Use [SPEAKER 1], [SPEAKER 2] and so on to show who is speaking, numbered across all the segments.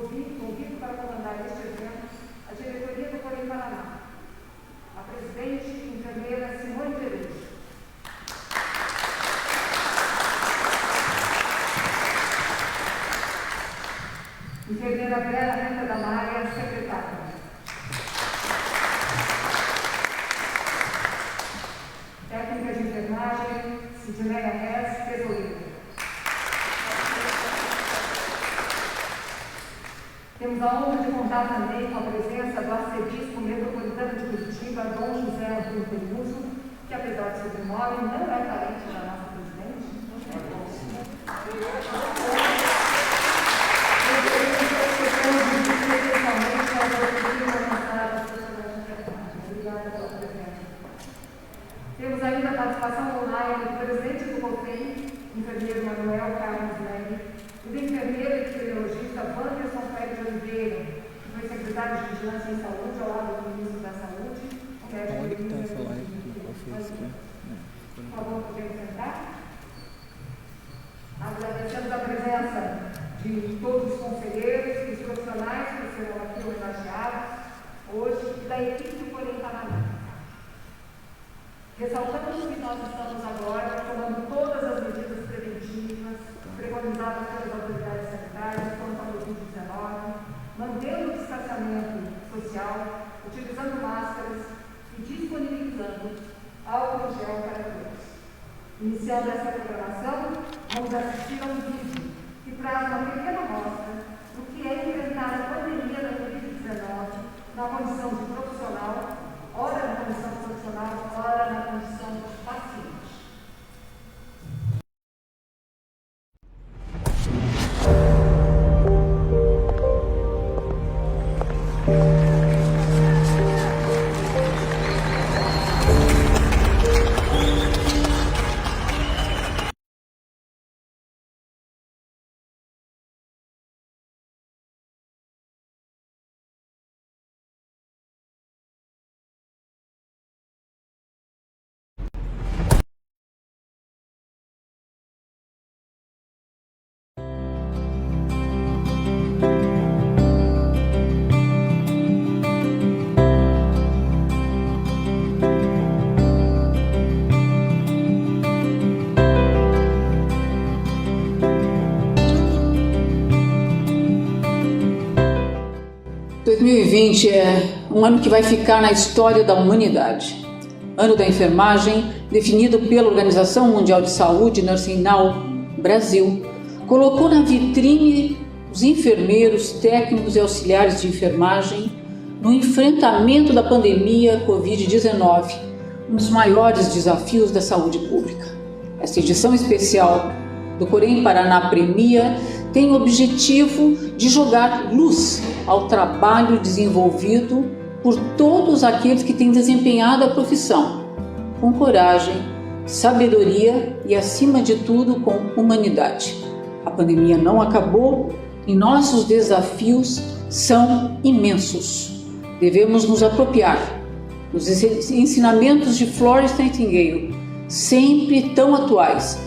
[SPEAKER 1] Convido para comandar este evento a diretoria do Corém Paraná, a presidente enfermeira Simone Perucci. Enfermeira Bela Rita da Maia, secretária. Técnica de enfermagem, Sidneia Hess, tesoureira. Temos a honra de contar também com a presença do arcebispo metropolitano de Curitiba, Dom José Antônio Peluso, que apesar de sobrenome, não é parente da nossa presidente. Temos ainda a participação online do presidente do COFEI, enfermeiro Manuel Carlos Neri, e do enfermeiro e epidemiologista Wanderson Pérez de Oliveira, que foi secretário de Vigilância em Saúde ao lado do ministro da Saúde.
[SPEAKER 2] Onde que está essa live que eu fiz aqui?
[SPEAKER 1] Por favor, podemos sentar? Agradecemos a presença de todos os conselheiros e os profissionais que serão aqui homenageados hoje e da equipe do Corém Paraná. Ressaltamos que nós estamos agora tomando todas as medidas preventivas preconizadas pelas autoridades sanitárias contra a Covid-19, mantendo o distanciamento social, utilizando máscaras e disponibilizando álcool gel para todos. Iniciando essa programação, vamos assistir a um vídeo que traz uma pequena amostra do que é enfrentar a pandemia da Covid-19 na condição de profissional, ora na condição profissional, ora na condição de paciente.
[SPEAKER 3] Em 2020 é um ano que vai ficar na história da humanidade. Ano da enfermagem, definido pela Organização Mundial de Saúde, Nursing Now Brasil, colocou na vitrine os enfermeiros, técnicos e auxiliares de enfermagem no enfrentamento da pandemia Covid-19, um dos maiores desafios da saúde pública. Esta edição especial do Corém Paraná Premia tem o objetivo de jogar luz ao trabalho desenvolvido por todos aqueles que têm desempenhado a profissão, com coragem, sabedoria e, acima de tudo, com humanidade. A pandemia não acabou e nossos desafios são imensos. Devemos nos apropriar dos ensinamentos de Florence Nightingale, sempre tão atuais,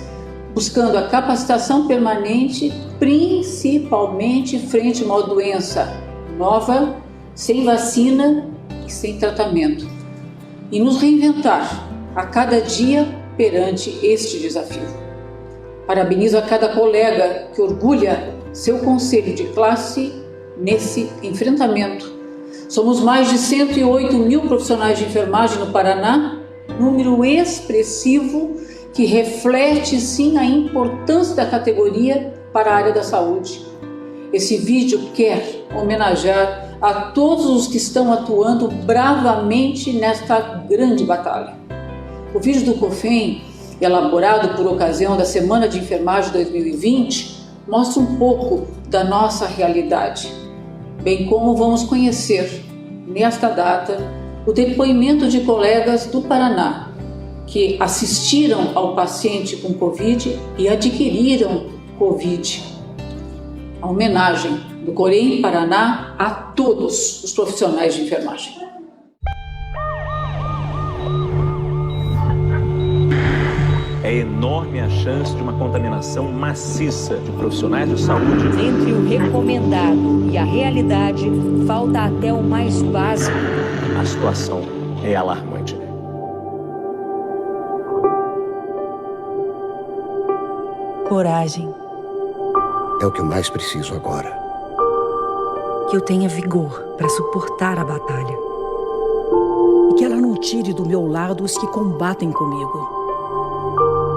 [SPEAKER 3] buscando a capacitação permanente, principalmente frente a uma doença nova, sem vacina e sem tratamento, e nos reinventar a cada dia perante este desafio. Parabenizo a cada colega que orgulha seu conselho de classe nesse enfrentamento. Somos mais de 108 mil profissionais de enfermagem no Paraná, número expressivo que reflete sim a importância da categoria para a área da saúde. Esse vídeo quer homenagear a todos os que estão atuando bravamente nesta grande batalha. O vídeo do COFEI, elaborado por ocasião da Semana de Enfermagem 2020, mostra um pouco da nossa realidade, bem como vamos conhecer, nesta data, o depoimento de colegas do Paraná, que assistiram ao paciente com Covid e adquiriram Covid. A homenagem do Corém Paraná a todos os profissionais de enfermagem.
[SPEAKER 4] é enorme a chance de uma contaminação maciça de profissionais de saúde.
[SPEAKER 5] Entre o recomendado e a realidade, falta até o mais básico.
[SPEAKER 4] A situação é alarmante.
[SPEAKER 6] Coragem.
[SPEAKER 7] É o que eu mais preciso agora.
[SPEAKER 6] Que eu tenha vigor para suportar a batalha. E que ela não tire do meu lado os que combatem comigo.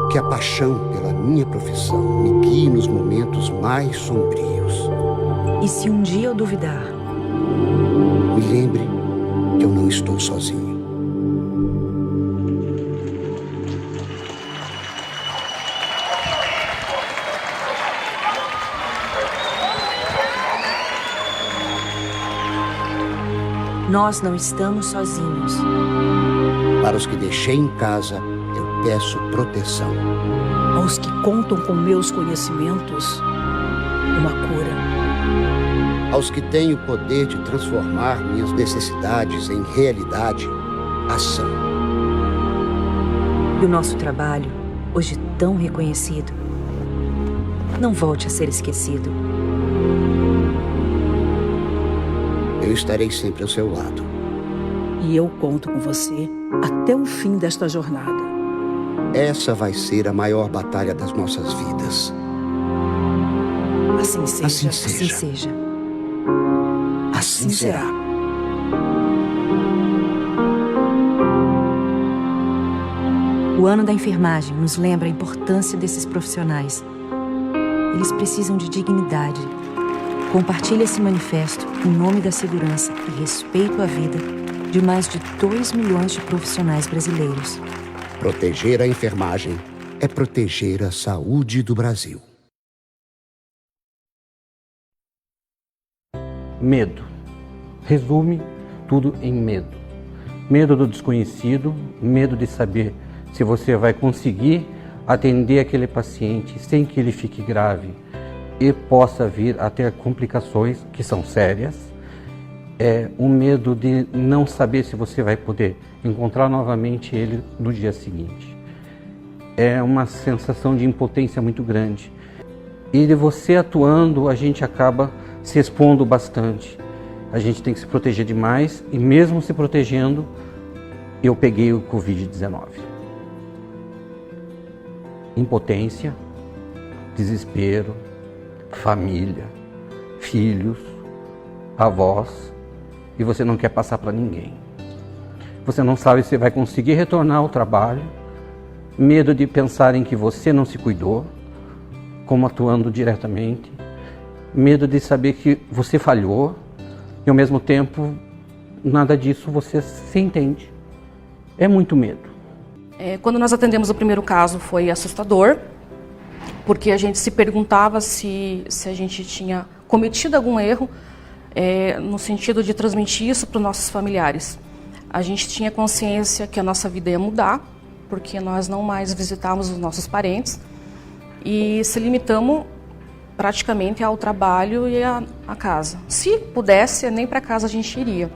[SPEAKER 7] Que a paixão pela minha profissão me guie nos momentos mais sombrios.
[SPEAKER 6] E se um dia eu duvidar,
[SPEAKER 7] me lembre que eu não estou sozinho.
[SPEAKER 6] nós não estamos sozinhos.
[SPEAKER 7] Para os que deixei em casa, eu peço proteção.
[SPEAKER 6] Aos que contam com meus conhecimentos, uma cura.
[SPEAKER 7] Aos que têm o poder de transformar minhas necessidades em realidade, ação.
[SPEAKER 6] E o nosso trabalho, hoje tão reconhecido, não volte a ser esquecido.
[SPEAKER 7] Eu estarei sempre ao seu lado.
[SPEAKER 6] E eu conto com você até o fim desta jornada.
[SPEAKER 7] Essa vai ser a maior batalha das nossas vidas.
[SPEAKER 6] Assim seja.
[SPEAKER 7] Assim seja.
[SPEAKER 6] Assim seja.
[SPEAKER 7] Assim será.
[SPEAKER 6] O ano da enfermagem nos lembra a importância desses profissionais. Eles precisam de dignidade. Compartilhe esse manifesto em nome da segurança e respeito à vida de mais de 2 milhões de profissionais brasileiros.
[SPEAKER 7] Proteger a enfermagem é proteger a saúde do Brasil.
[SPEAKER 8] Medo. Resume tudo em medo. Medo do desconhecido, medo de saber se você vai conseguir atender aquele paciente sem que ele fique grave e possa vir a ter complicações que são sérias. É um medo de não saber se você vai poder encontrar novamente ele no dia seguinte. É uma sensação de impotência muito grande. E de você atuando, a gente acaba se expondo bastante. A gente tem que se proteger demais e mesmo se protegendo, eu peguei o Covid-19. Impotência, desespero, família, filhos, avós, e você não quer passar para ninguém. Você não sabe se vai conseguir retornar ao trabalho, medo de pensarem que você não se cuidou, como atuando diretamente, medo de saber que você falhou e ao mesmo tempo nada disso você se entende. É muito medo.
[SPEAKER 9] Quando nós atendemos o primeiro caso foi assustador, porque a gente se perguntava se a gente tinha cometido algum erro no sentido de transmitir isso para os nossos familiares. A gente tinha consciência que a nossa vida ia mudar, porque nós não mais visitávamos os nossos parentes e se limitamos praticamente ao trabalho e à casa. Se pudesse, nem para casa a gente iria.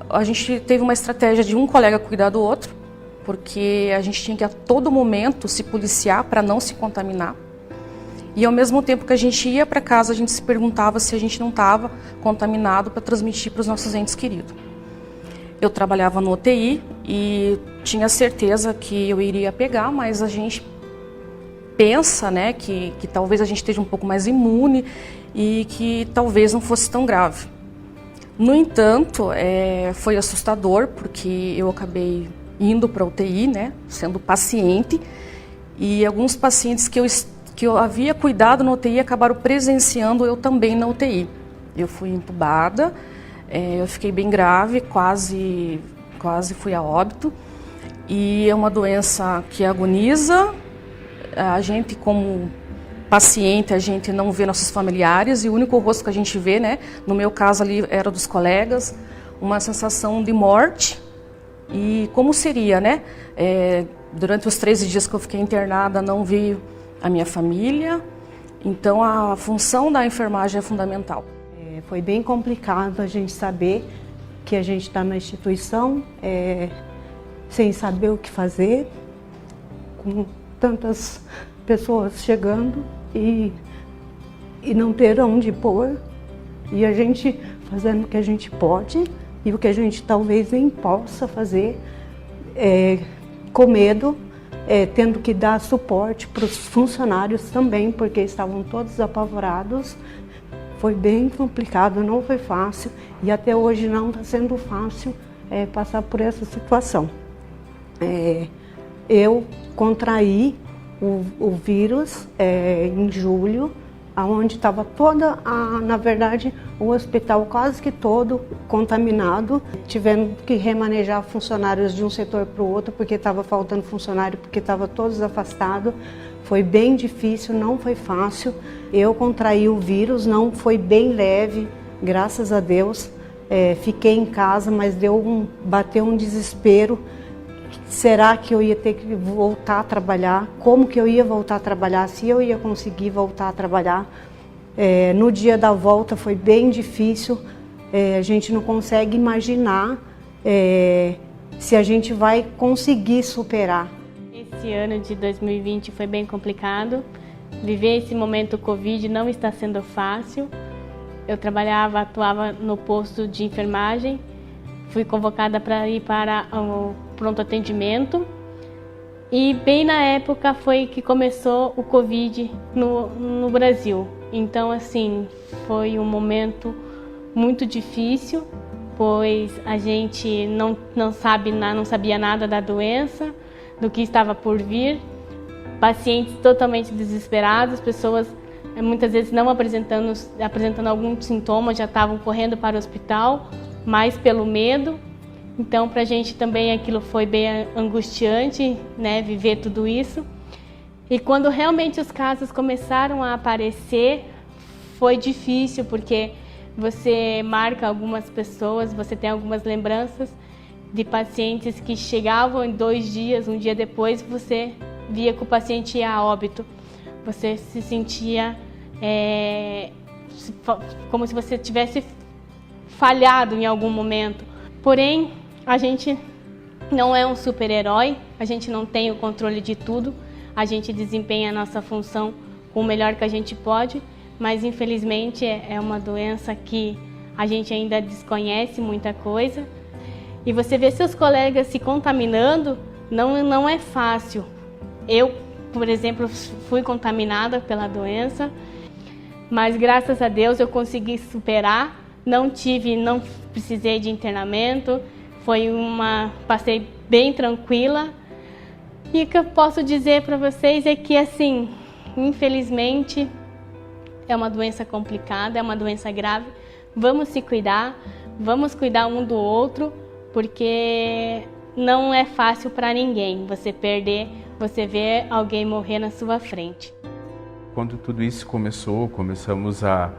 [SPEAKER 9] A gente teve uma estratégia de um colega cuidar do outro, porque a gente tinha que a todo momento se policiar para não se contaminar. E ao mesmo tempo que a gente ia para casa, a gente se perguntava se a gente não estava contaminado para transmitir para os nossos entes queridos. Eu trabalhava no UTI e tinha certeza que eu iria pegar, mas a gente pensa, né, que talvez a gente esteja um pouco mais imune e que talvez não fosse tão grave. No entanto, foi assustador porque eu acabei indo para a UTI, né, sendo paciente, e alguns pacientes que eu havia cuidado na UTI acabaram presenciando eu também na UTI. Eu fui entubada, eu fiquei bem grave, quase fui a óbito, e é uma doença que agoniza. A gente, como paciente, a gente não vê nossos familiares e o único rosto que a gente vê, né, no meu caso ali era dos colegas, uma sensação de morte. E como seria, né? Durante os 13 dias que eu fiquei internada, não vi a minha família. Então, a função da enfermagem é fundamental.
[SPEAKER 10] Foi bem complicado a gente saber que a gente está na instituição sem saber o que fazer, com tantas pessoas chegando e não ter onde pôr, e a gente fazendo o que a gente pode e o que a gente talvez nem possa fazer, com medo, tendo que dar suporte para os funcionários também, porque estavam todos apavorados. Foi bem complicado, não foi fácil, e até hoje não está sendo fácil passar por essa situação. Eu contraí o vírus em julho, onde estava na verdade, o hospital quase que todo contaminado. Tivemos que remanejar funcionários de um setor para o outro, porque estava faltando funcionário, porque estava todos afastados. Foi bem difícil, não foi fácil. Eu contraí o vírus, não foi bem leve, graças a Deus. Fiquei em casa, mas bateu um desespero. Será que eu ia ter que voltar a trabalhar? Como que eu ia voltar a trabalhar? Se eu ia conseguir voltar a trabalhar? No dia da volta foi bem difícil. A gente não consegue imaginar se a gente vai conseguir superar.
[SPEAKER 11] Esse ano de 2020 foi bem complicado. Viver esse momento Covid não está sendo fácil. Eu atuava no posto de enfermagem. Fui convocada para ir para o pronto atendimento. E bem na época foi que começou o Covid no Brasil. Então, assim, foi um momento muito difícil, pois a gente não sabia nada da doença, do que estava por vir. Pacientes totalmente desesperados, pessoas muitas vezes não apresentando algum sintoma, já estavam correndo para o hospital, mas pelo medo. Então, para a gente também aquilo foi bem angustiante, né, viver tudo isso. E quando realmente os casos começaram a aparecer, foi difícil, porque você marca algumas pessoas, você tem algumas lembranças de pacientes que chegavam em 2 dias, um dia depois, você via que o paciente ia a óbito. Você se sentia como se você tivesse falhado em algum momento. Porém, a gente não é um super-herói, a gente não tem o controle de tudo, a gente desempenha a nossa função com o melhor que a gente pode, mas infelizmente é uma doença que a gente ainda desconhece muita coisa. E você vê seus colegas se contaminando, não é fácil. Eu, por exemplo, fui contaminada pela doença, mas graças a Deus eu consegui superar, não precisei de internamento, passei bem tranquila. E o que eu posso dizer para vocês é que, assim, infelizmente, é uma doença complicada, é uma doença grave. Vamos se cuidar, vamos cuidar um do outro, porque não é fácil para ninguém você ver alguém morrer na sua frente.
[SPEAKER 12] Quando tudo isso começamos a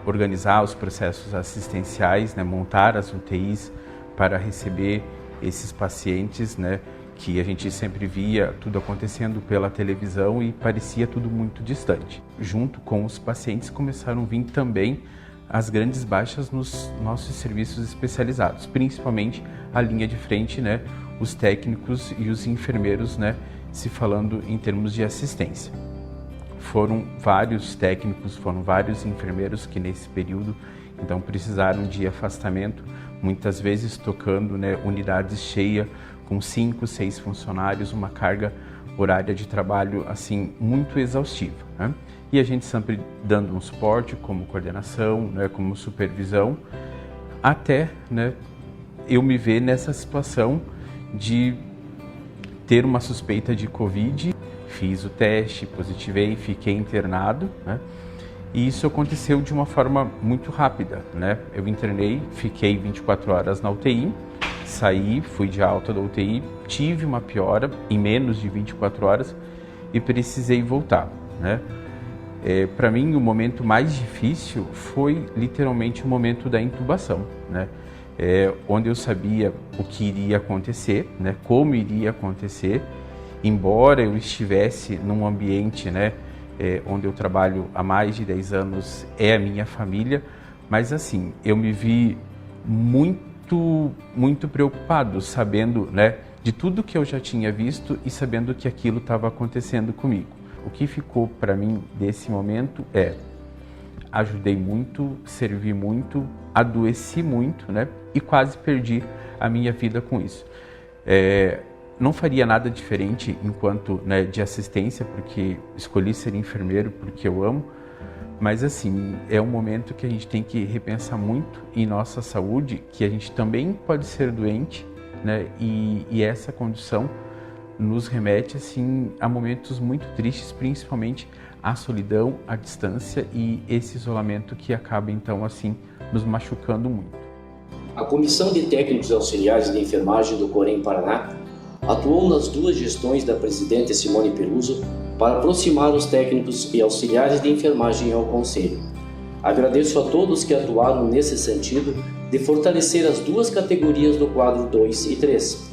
[SPEAKER 12] organizar os processos assistenciais, né, montar as UTIs para receber esses pacientes, né, que a gente sempre via tudo acontecendo pela televisão e parecia tudo muito distante. Junto com os pacientes começaram a vir também as grandes baixas nos nossos serviços especializados, principalmente a linha de frente, né, os técnicos e os enfermeiros, né, se falando em termos de assistência. Foram vários técnicos, foram vários enfermeiros que nesse período então precisaram de afastamento, muitas vezes tocando, né, unidades cheias com 5, 6 funcionários, uma carga horária de trabalho assim muito exaustiva, né? E a gente sempre dando um suporte como coordenação, né, como supervisão, até, né, eu me ver nessa situação de ter uma suspeita de Covid, fiz o teste, positivei, fiquei internado, né? E isso aconteceu de uma forma muito rápida, né? Eu internei, fiquei 24 horas na UTI, saí, fui de alta da UTI, tive uma piora em menos de 24 horas e precisei voltar, né? Para mim, o momento mais difícil foi literalmente o momento da intubação, né? Onde eu sabia o que iria acontecer, né? Como iria acontecer, embora eu estivesse num ambiente, né, onde eu trabalho há mais de 10 anos, é a minha família, mas assim, eu me vi muito preocupado, sabendo, né, de tudo que eu já tinha visto e sabendo que aquilo estava acontecendo comigo. O que ficou para mim desse momento é: ajudei muito, servi muito, adoeci muito, né? E quase perdi a minha vida com isso. Não faria nada diferente enquanto, né, de assistência, porque escolhi ser enfermeiro porque eu amo, mas assim, é um momento que a gente tem que repensar muito em nossa saúde, que a gente também pode ser doente, né? E essa condição nos remete assim a momentos muito tristes, principalmente a solidão, a distância e esse isolamento que acaba então assim nos machucando muito.
[SPEAKER 13] A Comissão de Técnicos Auxiliares de Enfermagem do Corém Paraná atuou nas duas gestões da presidente Simone Peluso para aproximar os técnicos e auxiliares de enfermagem ao Conselho. Agradeço a todos que atuaram nesse sentido de fortalecer as duas categorias do quadro 2 e 3.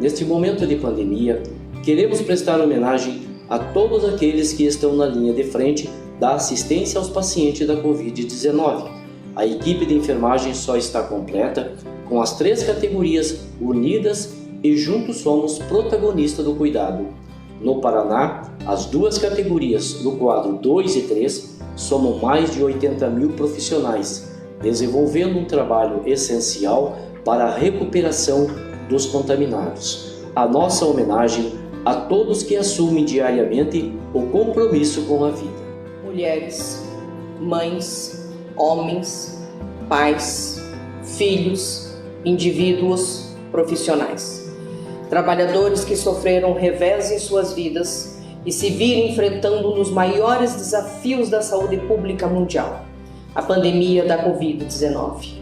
[SPEAKER 13] Neste momento de pandemia, queremos prestar homenagem a todos aqueles que estão na linha de frente da assistência aos pacientes da Covid-19. A equipe de enfermagem só está completa com as três categorias unidas e juntos somos protagonistas do cuidado. No Paraná, as duas categorias do quadro 2 e 3 somam mais de 80 mil profissionais, desenvolvendo um trabalho essencial para a recuperação dos contaminados. A nossa homenagem a todos que assumem diariamente o compromisso com a vida.
[SPEAKER 14] Mulheres, mães, homens, pais, filhos, indivíduos, profissionais. Trabalhadores que sofreram revés em suas vidas e se viram enfrentando um dos maiores desafios da saúde pública mundial, a pandemia da Covid-19.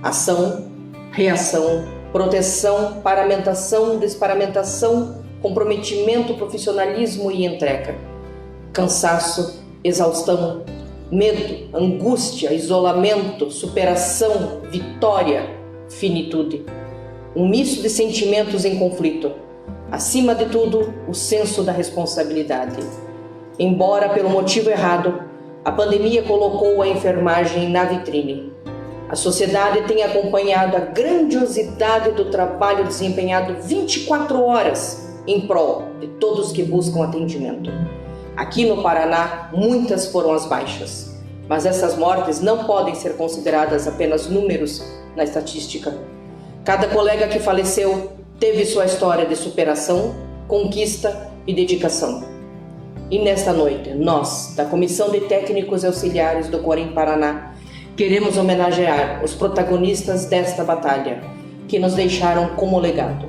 [SPEAKER 14] Ação, reação, proteção, paramentação, desparamentação, comprometimento, profissionalismo e entrega. Cansaço, exaustão, medo, angústia, isolamento, superação, vitória, finitude. Um misto de sentimentos em conflito. Acima de tudo, o senso da responsabilidade. Embora pelo motivo errado, a pandemia colocou a enfermagem na vitrine. A sociedade tem acompanhado a grandiosidade do trabalho desempenhado 24 horas em prol de todos que buscam atendimento. Aqui no Paraná, muitas foram as baixas, mas essas mortes não podem ser consideradas apenas números na estatística. Cada colega que faleceu teve sua história de superação, conquista e dedicação. E nesta noite, nós, da Comissão de Técnicos e Auxiliares do Corém Paraná, queremos homenagear os protagonistas desta batalha, que nos deixaram como legado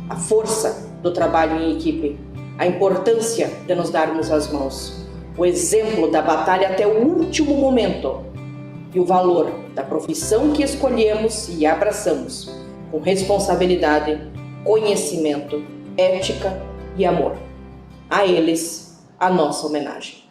[SPEAKER 14] a força do trabalho em equipe, a importância de nos darmos as mãos, o exemplo da batalha até o último momento e o valor da profissão que escolhemos e abraçamos, com responsabilidade, conhecimento, ética e amor. A eles, a nossa homenagem.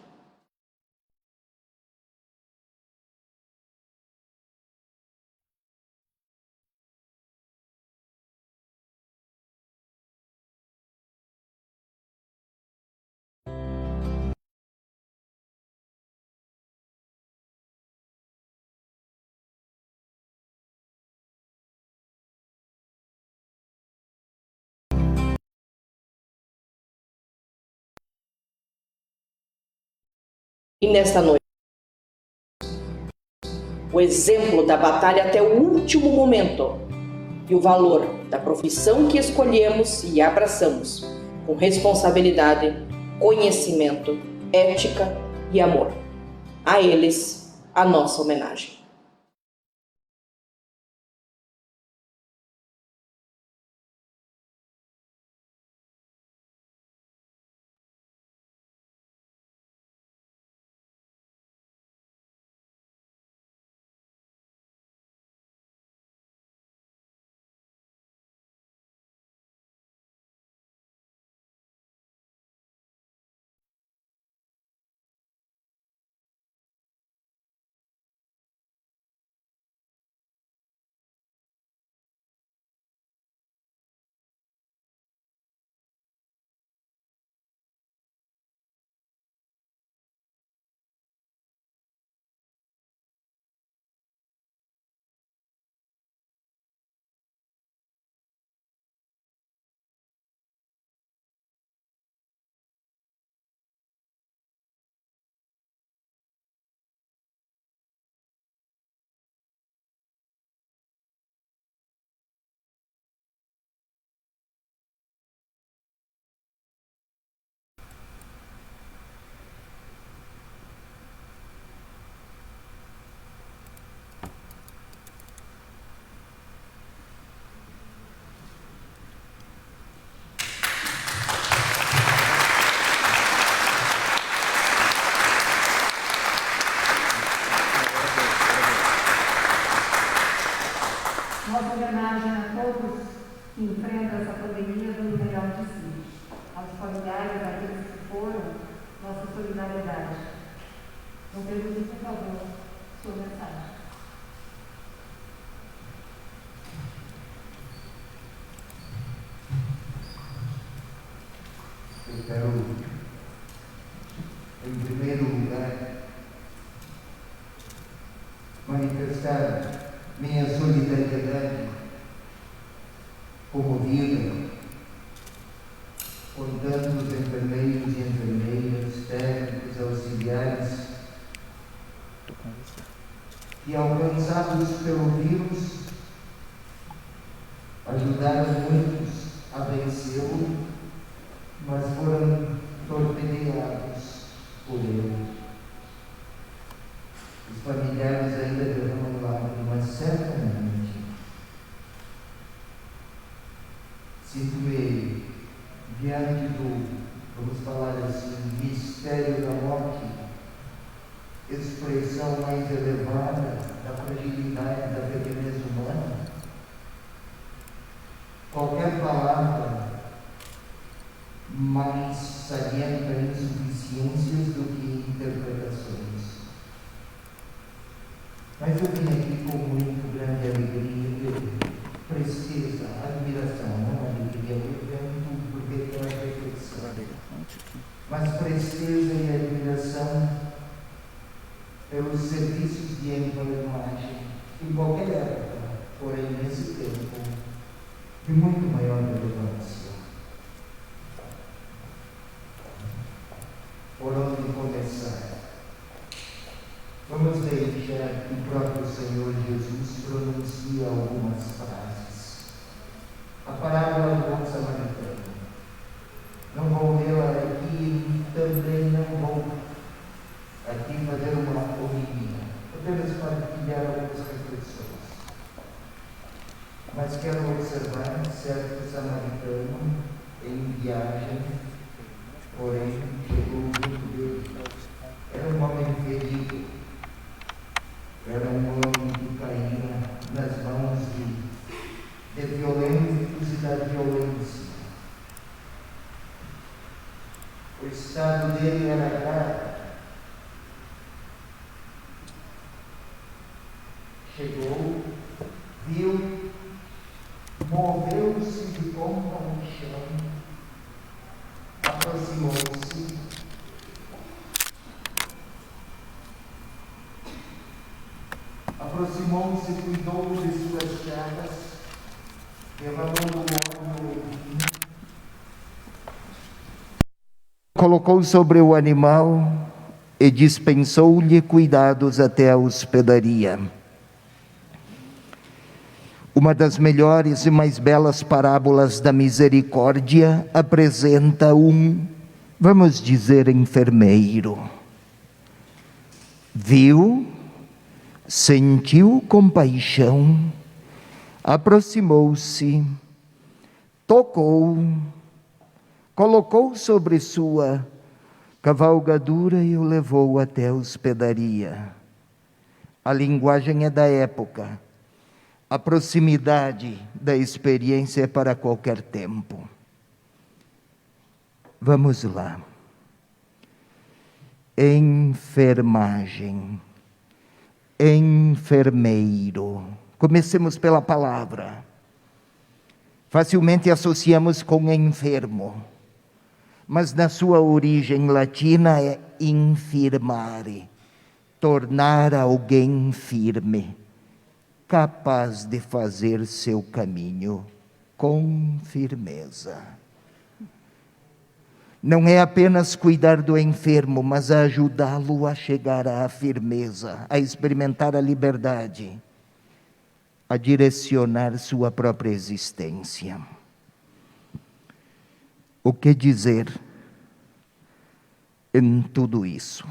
[SPEAKER 14] E nesta noite, o exemplo da batalha até o último momento e o valor da profissão que escolhemos e abraçamos, com responsabilidade, conhecimento, ética e amor. A eles, a nossa homenagem.
[SPEAKER 1] homenagem a todos que enfrentam essa pandemia dando o melhor de si. Aos familiares, àqueles que foram, nossa solidariedade. Dom Peluso, por favor, sua mensagem.
[SPEAKER 15] Eu quero, em primeiro lugar, manifestar minha solidariedade comovida com tantos enfermeiros e enfermeiras, técnicos, auxiliares, que, alcançados pelo vírus, ajudaram muitos a vencê-lo, mas foram torpedeados por ele. Os familiares ainda derramam lágrimas, certamente. Sinto-me diante do, vamos falar assim, mistério da morte, expressão mais elevada da fragilidade da pequenez humana. Qualquer palavra mais salienta insuficiências do que interpretações. Mas eu vim aqui com muito grande alegria, presteza, admiração, não alegria, porque tem uma reflexão, mas presteza e admiração pelos serviços de enfermagem, em qualquer época, porém nesse tempo, de muito maior relevância. Por onde começar? Vamos deixar que o próprio Senhor Jesus pronuncie algumas frases. A parábola do bom samaritano. Não vou lê-la aqui, também não vou aqui fazer uma homilia, apenas partilhar algumas reflexões. Mas quero observar certo samaritano em viagem, porém chegou junto dele. Era um homem ferido, era um homem que caía nas mãos de violentos e da violência. O estado dele era grave. Chegou, viu, moveu-se de compaixão, aproximou-se, cuidou de suas chagas, derramando óleo, colocou sobre o animal e dispensou-lhe cuidados até a hospedaria. Uma das melhores e mais belas parábolas da misericórdia apresenta vamos dizer, enfermeiro. Viu, sentiu compaixão, aproximou-se, tocou, colocou sobre sua cavalgadura e o levou até a hospedaria. A linguagem é da época. A proximidade da experiência é para qualquer tempo. Vamos lá. Enfermagem. Enfermeiro. Comecemos pela palavra. Facilmente associamos com enfermo, mas na sua origem latina é infirmare, tornar alguém firme, capaz de fazer seu caminho com firmeza. Não é apenas cuidar do enfermo, mas ajudá-lo a chegar à firmeza, a experimentar a liberdade, a direcionar sua própria existência. O que dizer em tudo isso?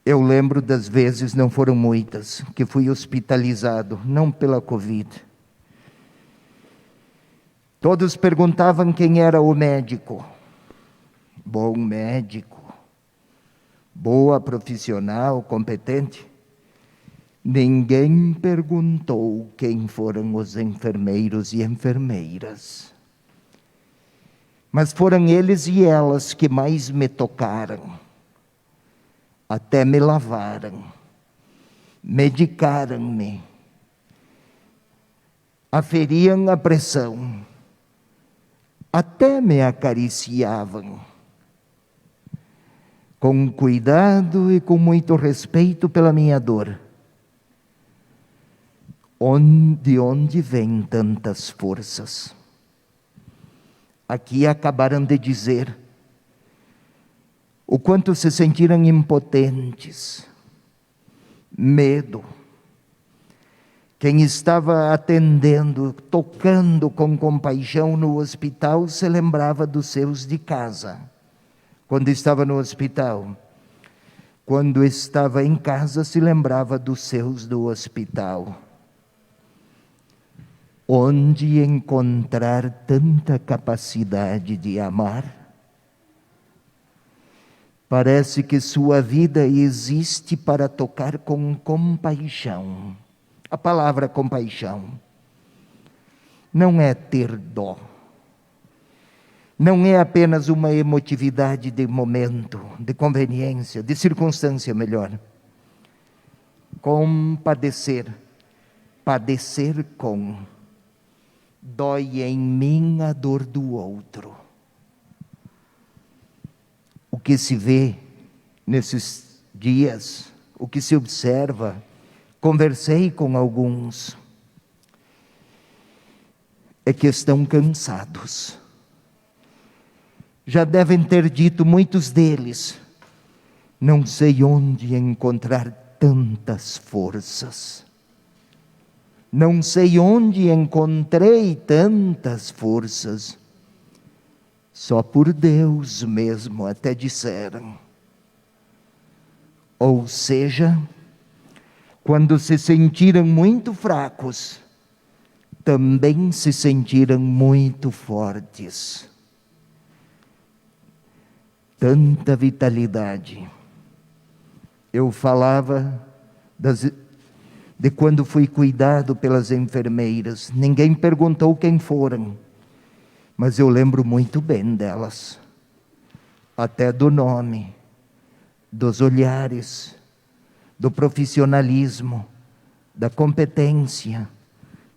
[SPEAKER 15] Eu lembro das vezes, não foram muitas, que fui hospitalizado, não pela Covid. Todos perguntavam quem era o médico. Bom médico, boa profissional, competente. Ninguém perguntou quem foram os enfermeiros e enfermeiras. Mas foram eles e elas que mais me tocaram. Até me lavaram, medicaram-me, aferiam a pressão, até me acariciavam. Com cuidado e com muito respeito pela minha dor. De onde vêm tantas forças? Aqui acabaram de dizer o quanto se sentiram impotentes, medo. Quem estava atendendo, tocando com compaixão no hospital, se lembrava dos seus de casa, quando estava no hospital. Quando estava em casa, se lembrava dos seus do hospital. Onde encontrar tanta capacidade de amar? Parece que sua vida existe para tocar com compaixão. A palavra compaixão não é ter dó. Não é apenas uma emotividade de momento, de conveniência, de circunstância melhor. Compadecer, padecer com. Dói em mim a dor do outro. O que se vê nesses dias, o que se observa, conversei com alguns, é que estão cansados. Já devem ter dito muitos deles, não sei onde encontrar tantas forças. Não sei onde encontrei tantas forças. Só por Deus mesmo, até disseram. Ou seja, quando se sentiram muito fracos, também se sentiram muito fortes. Tanta vitalidade. Eu falava de quando fui cuidado pelas enfermeiras. Ninguém perguntou quem foram, mas eu lembro muito bem delas. Até do nome, dos olhares, do profissionalismo, da competência,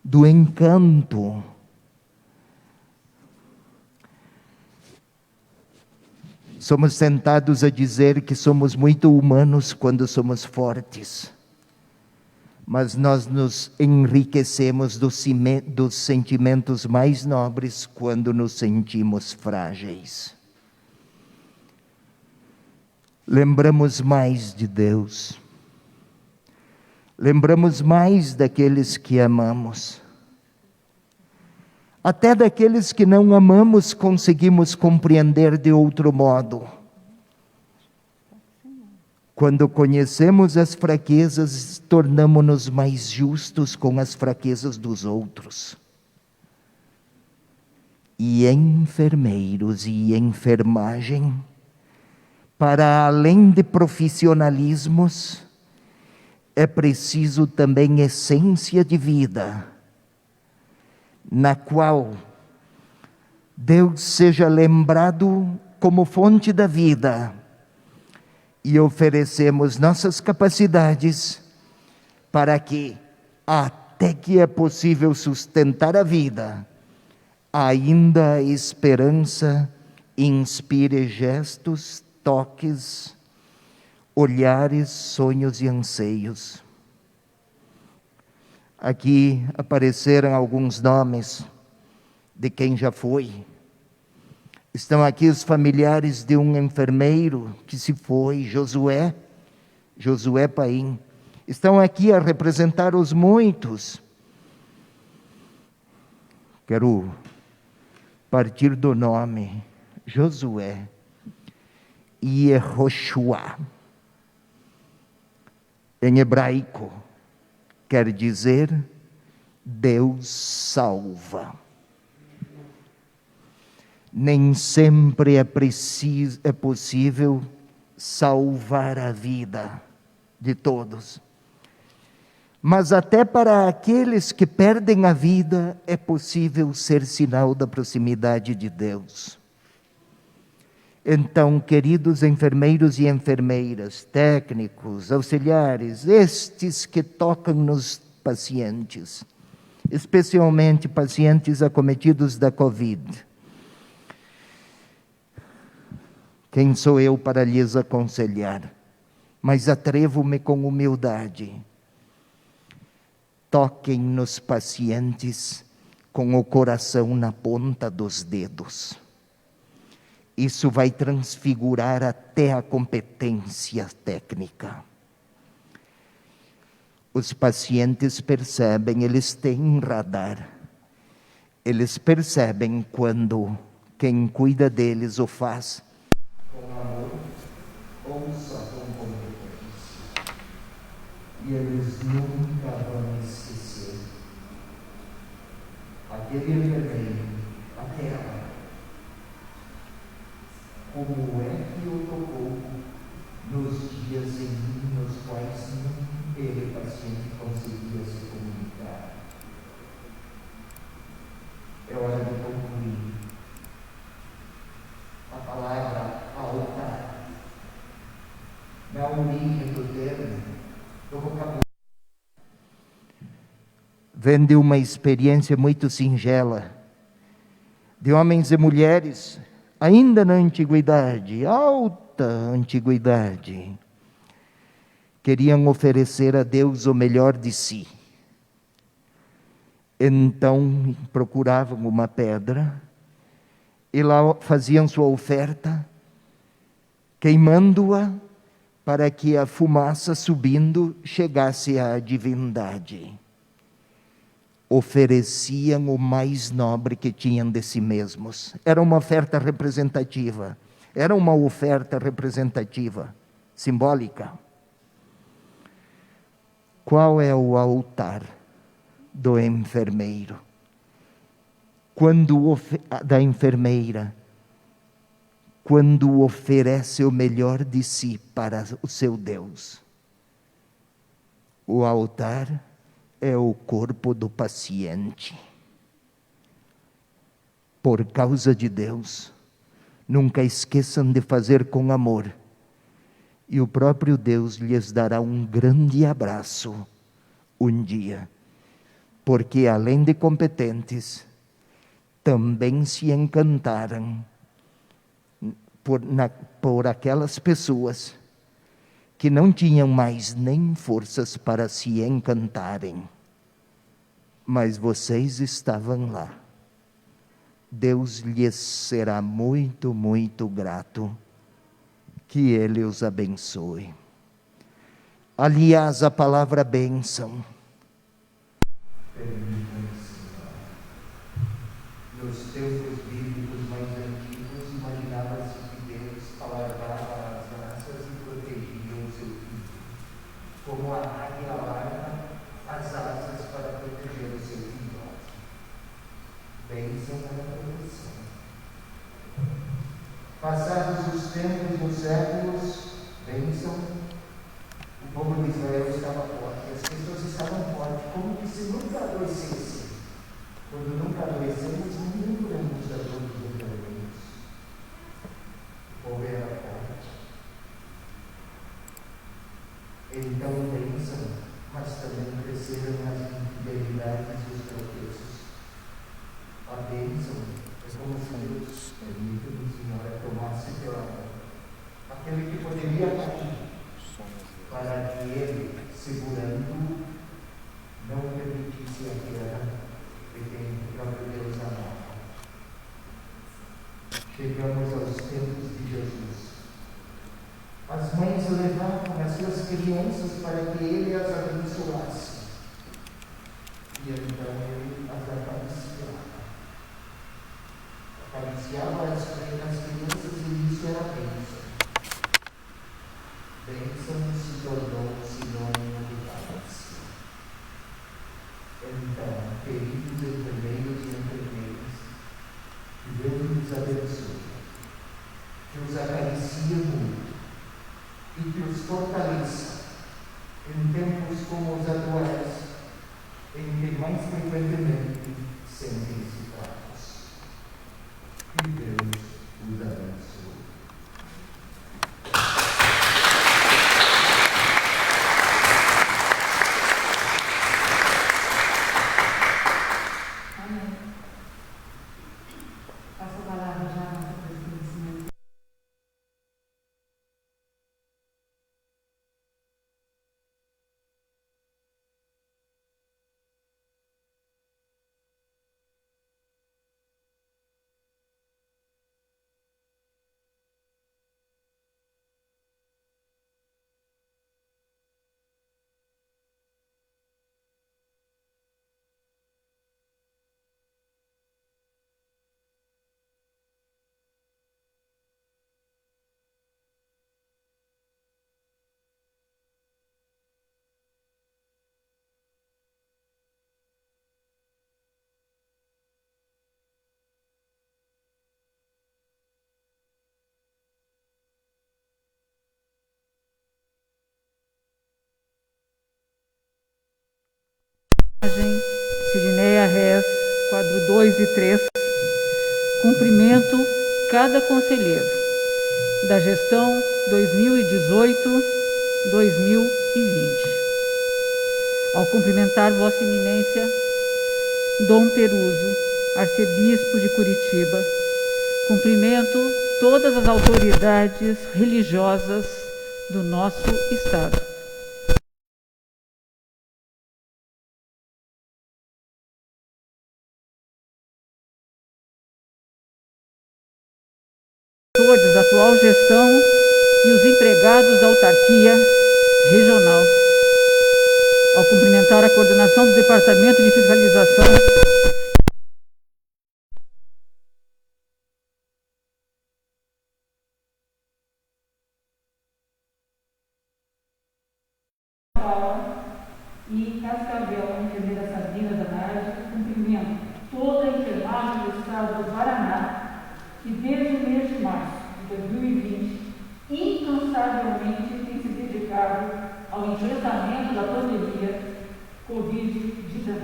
[SPEAKER 15] do encanto. Somos tentados a dizer que somos muito humanos quando somos fortes. Mas nós nos enriquecemos dos sentimentos mais nobres quando nos sentimos frágeis. Lembramos mais de Deus. Lembramos mais daqueles que amamos. Até daqueles que não amamos conseguimos compreender de outro modo. Quando conhecemos as fraquezas, tornamo-nos mais justos com as fraquezas dos outros. E enfermeiros e enfermagem, para além de profissionalismos, é preciso também essência de vida, na qual Deus seja lembrado como fonte da vida, e oferecemos nossas capacidades para que, até que é possível sustentar a vida, ainda a esperança inspire gestos, toques, olhares, sonhos e anseios. Aqui apareceram alguns nomes de quem já foi. Estão aqui os familiares de um enfermeiro que se foi, Josué Paim. Estão aqui a representar os muitos. Quero partir do nome Josué e Yehoshua. Em hebraico, quer dizer Deus salva. Nem sempre é possível salvar a vida de todos. Mas até para aqueles que perdem a vida é possível ser sinal da proximidade de Deus. Então, queridos enfermeiros e enfermeiras, técnicos, auxiliares, estes que tocam nos pacientes, especialmente pacientes acometidos da Covid, quem sou eu para lhes aconselhar? Mas atrevo-me com humildade. Toquem nos pacientes com o coração na ponta dos dedos. Isso vai transfigurar até a competência técnica. Os pacientes percebem, eles têm um radar. Eles percebem quando quem cuida deles o faz com amor ou só com competência. E eles nunca vão esquecer aquele enfermeiro, aquela. Como é que o tocou nos dias nos quais ele, paciente, conseguia se comunicar? É hora de concluir. A palavra altar, na origem do termo, do vocabulário, vem de uma experiência muito singela de homens e mulheres ainda na antiguidade, alta antiguidade, queriam oferecer a Deus o melhor de si. Então procuravam uma pedra e lá faziam sua oferta, queimando-a para que a fumaça subindo chegasse à divindade. Ofereciam o mais nobre que tinham de si mesmos. Era uma oferta representativa. Era uma oferta representativa, simbólica. Qual é o altar do enfermeiro? Da enfermeira, quando oferece o melhor de si para o seu Deus. O altar é o corpo do paciente. Por causa de Deus, nunca esqueçam de fazer com amor. E o próprio Deus lhes dará um grande abraço um dia. Porque além de competentes, também se encantaram por aquelas pessoas que não tinham mais nem forças para se encantarem. Mas vocês estavam lá. Deus lhes será muito, muito grato. Que Ele os abençoe. Aliás, a palavra bênção. Nos tempos bíblicos mais antigos, imaginava-se que Deus alargava as asas e protegia o seu filho, como a águia alarga as asas para proteger o seu filhote. Bênção para a proteção. Passados os tempos dos séculos, bênção, o povo de Israel estava forte, as pessoas estavam fortes, como que se nunca adoecesse. Quando nunca adoecemos, não lembramos da dor dos enfermeiros. O povo era forte. Então, bênção, mas também cresceram as infidelidades e os tropeços. A bênção é como se Deus, permita-me, Senhora, tomasse pela mão aquele que poderia cair, para que ele, segurando, não permitisse a queda que tem o próprio Deus amado. Chegamos aos tempos de Jesus. As mães levavam as suas crianças para que ele as abençoasse. E então ele as acariciava. Acariciava as crianças e isso era bênção. Bênção se tornou sinônimo de paz. Então, queridos enfermeiros e enfermeiras, que Deus nos abençoe, que os acaricie muito e que os fortaleça em tempos como os atuais, em que mais frequentemente sentem citados. Que Deus os abençoe.
[SPEAKER 1] Amém. Passo a palavra já à nossa presidente.
[SPEAKER 3] Sidneia Rez, quadro 2 e 3. Cumprimento cada conselheiro da gestão 2018-2020. Ao cumprimentar Vossa Eminência, Dom Peruso, arcebispo de Curitiba, cumprimento todas as autoridades religiosas do nosso Estado. Da atual gestão e os empregados da autarquia regional. Ao cumprimentar a coordenação do Departamento de Fiscalização,
[SPEAKER 1] e Cascavel, enfermeira Sabina Danardi, cumprimento toda a enfermagem do Estado do Paraná, que desde o mês de março de 2020, incansavelmente tem se dedicado ao enfrentamento da pandemia Covid-19.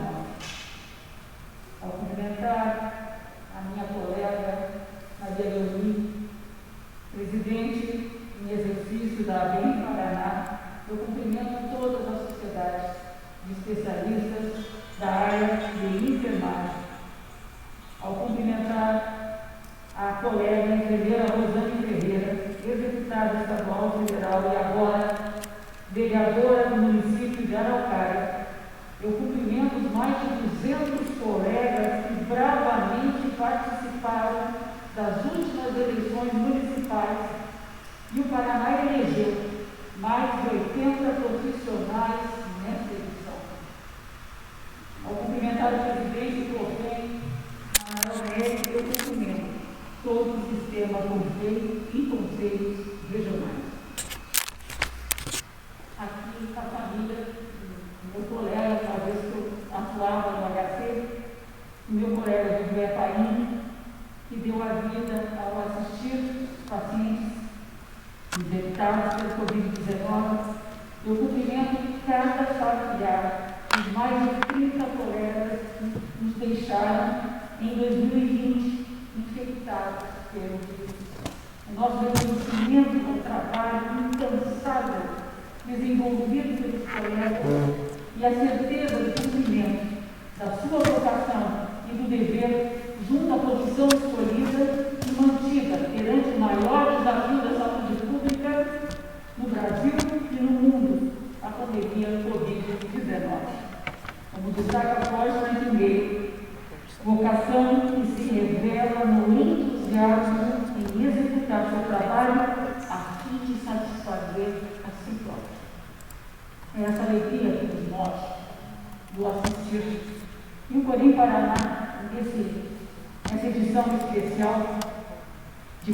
[SPEAKER 1] Ao cumprimentar a minha colega Maria Leoni, presidente em exercício da ABEM Paraná, eu cumprimento todas as sociedades de especialistas da área de enfermagem. Ao cumprimentar a colega enfermeira Rosane Ferreira, executada estadual federal e agora vereadora do município de Araucária, eu cumprimento os mais de 200 colegas que bravamente participaram das últimas eleições municipais e o Paraná elegeu mais de 80 profissionais nessa edição. Ao cumprimentar o presidente do COFEM, eu cumprimento todo o sistema COFEM e conselhos regionais. Aqui está a família, meu colega, talvez que eu atuava no HC, meu colega José Paim, que deu a vida ao assistir os pacientes infectados pelo Covid-19. Eu cumprimento cada familiar, os mais de 30 colegas que nos deixaram em 2020 infectados pelo vírus. O nosso reconhecimento ao trabalho incansável desenvolvido pelos colegas e a certeza do cumprimento da sua vocação e do dever junto à profissão escolhida e mantida perante o maior desafio da saúde pública no Brasil e no mundo, a pandemia Covid-19. Como destaca Força Nightingale, vocação que se revela no entusiasmo em executar seu trabalho a fim de satisfazer a si próprio. É essa alegria que nos move do assistir. E o Corém Paraná, nessa edição especial de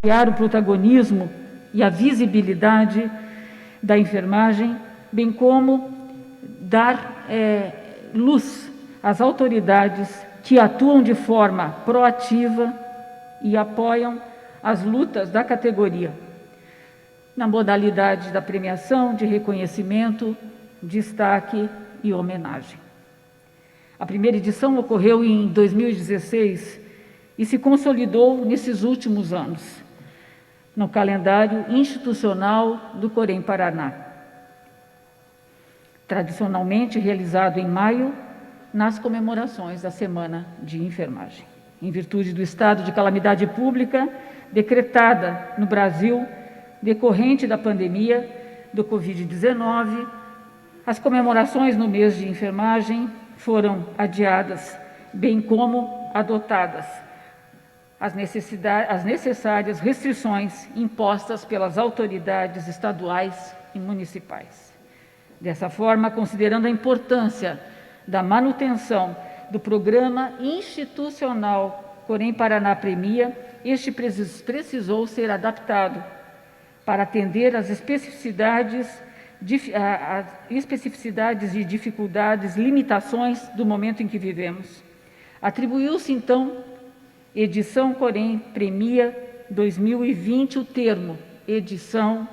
[SPEAKER 1] criar o protagonismo e a visibilidade da enfermagem, bem como dar luz às autoridades que atuam de forma proativa e apoiam
[SPEAKER 16] as lutas da categoria, na modalidade da premiação, de reconhecimento, destaque e homenagem. A primeira edição ocorreu em 2016 e se consolidou nesses últimos anos, no calendário institucional do Corém Paraná, tradicionalmente realizado em maio, nas comemorações da Semana de Enfermagem. Em virtude do estado de calamidade pública decretada no Brasil, decorrente da pandemia do Covid-19, as comemorações no mês de enfermagem foram adiadas, bem como adotadas as necessárias restrições impostas pelas autoridades estaduais e municipais. Dessa forma, considerando a importância da manutenção do programa institucional Corém Paraná Premia, este precisou ser adaptado para atender às especificidades e dificuldades, limitações do momento em que vivemos. Atribuiu-se, então, edição Corém Premia 2020, o termo edição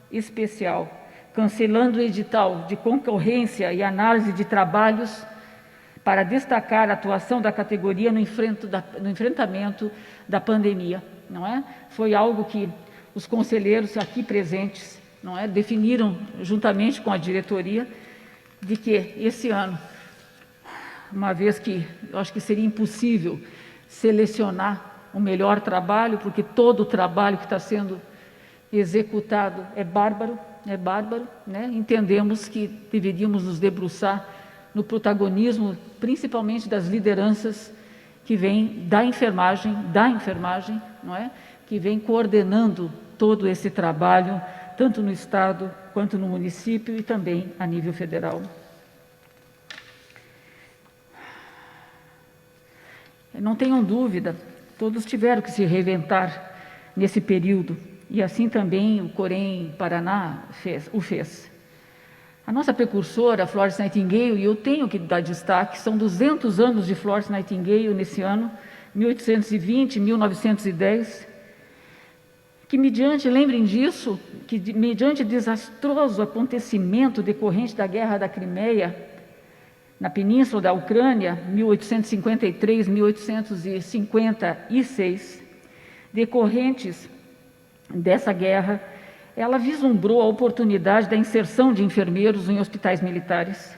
[SPEAKER 16] especial, cancelando o edital de concorrência e análise de trabalhos para destacar a atuação da categoria no enfrentamento da pandemia, não é? Foi algo que os conselheiros aqui presentes, não é, definiram juntamente com a diretoria, de que esse ano, uma vez que eu acho que seria impossível selecionar o melhor trabalho, porque todo o trabalho que está sendo executado é bárbaro, né? Entendemos que deveríamos nos debruçar no protagonismo, principalmente das lideranças que vêm da enfermagem, não é? Que vem coordenando todo esse trabalho, tanto no Estado quanto no município e também a nível federal. Não tenham dúvida, todos tiveram que se reinventar nesse período, e assim também o Corém Paraná o fez. A nossa precursora, Florence Nightingale, e eu tenho que dar destaque, são 200 anos de Florence Nightingale nesse ano, 1820, 1910, que lembrem disso, que mediante desastroso acontecimento decorrente da Guerra da Crimeia, na Península da Ucrânia, 1853-1856, decorrentes dessa guerra, ela vislumbrou a oportunidade da inserção de enfermeiros em hospitais militares,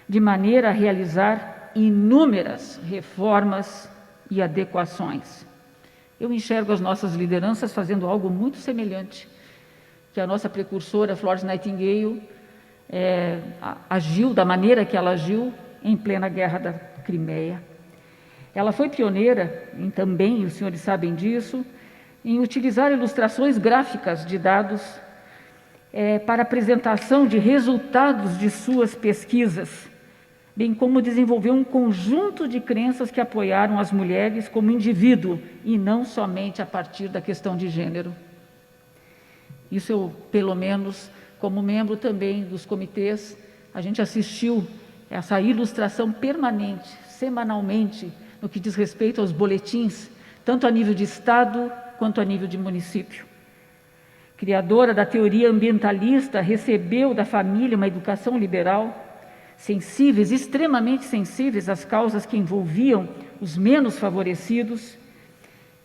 [SPEAKER 16] de maneira a realizar inúmeras reformas e adequações. Eu enxergo as nossas lideranças fazendo algo muito semelhante, que a nossa precursora, Florence Nightingale, agiu da maneira que ela agiu em plena Guerra da Crimeia. Ela foi pioneira, também, os senhores sabem disso, em utilizar ilustrações gráficas de dados para apresentação de resultados de suas pesquisas, bem como desenvolveu um conjunto de crenças que apoiaram as mulheres como indivíduo e não somente a partir da questão de gênero. Isso eu, pelo menos, como membro também dos comitês, a gente assistiu essa ilustração permanente, semanalmente, no que diz respeito aos boletins, tanto a nível de Estado quanto a nível de município. Criadora da teoria ambientalista, recebeu da família uma educação liberal, extremamente sensíveis às causas que envolviam os menos favorecidos,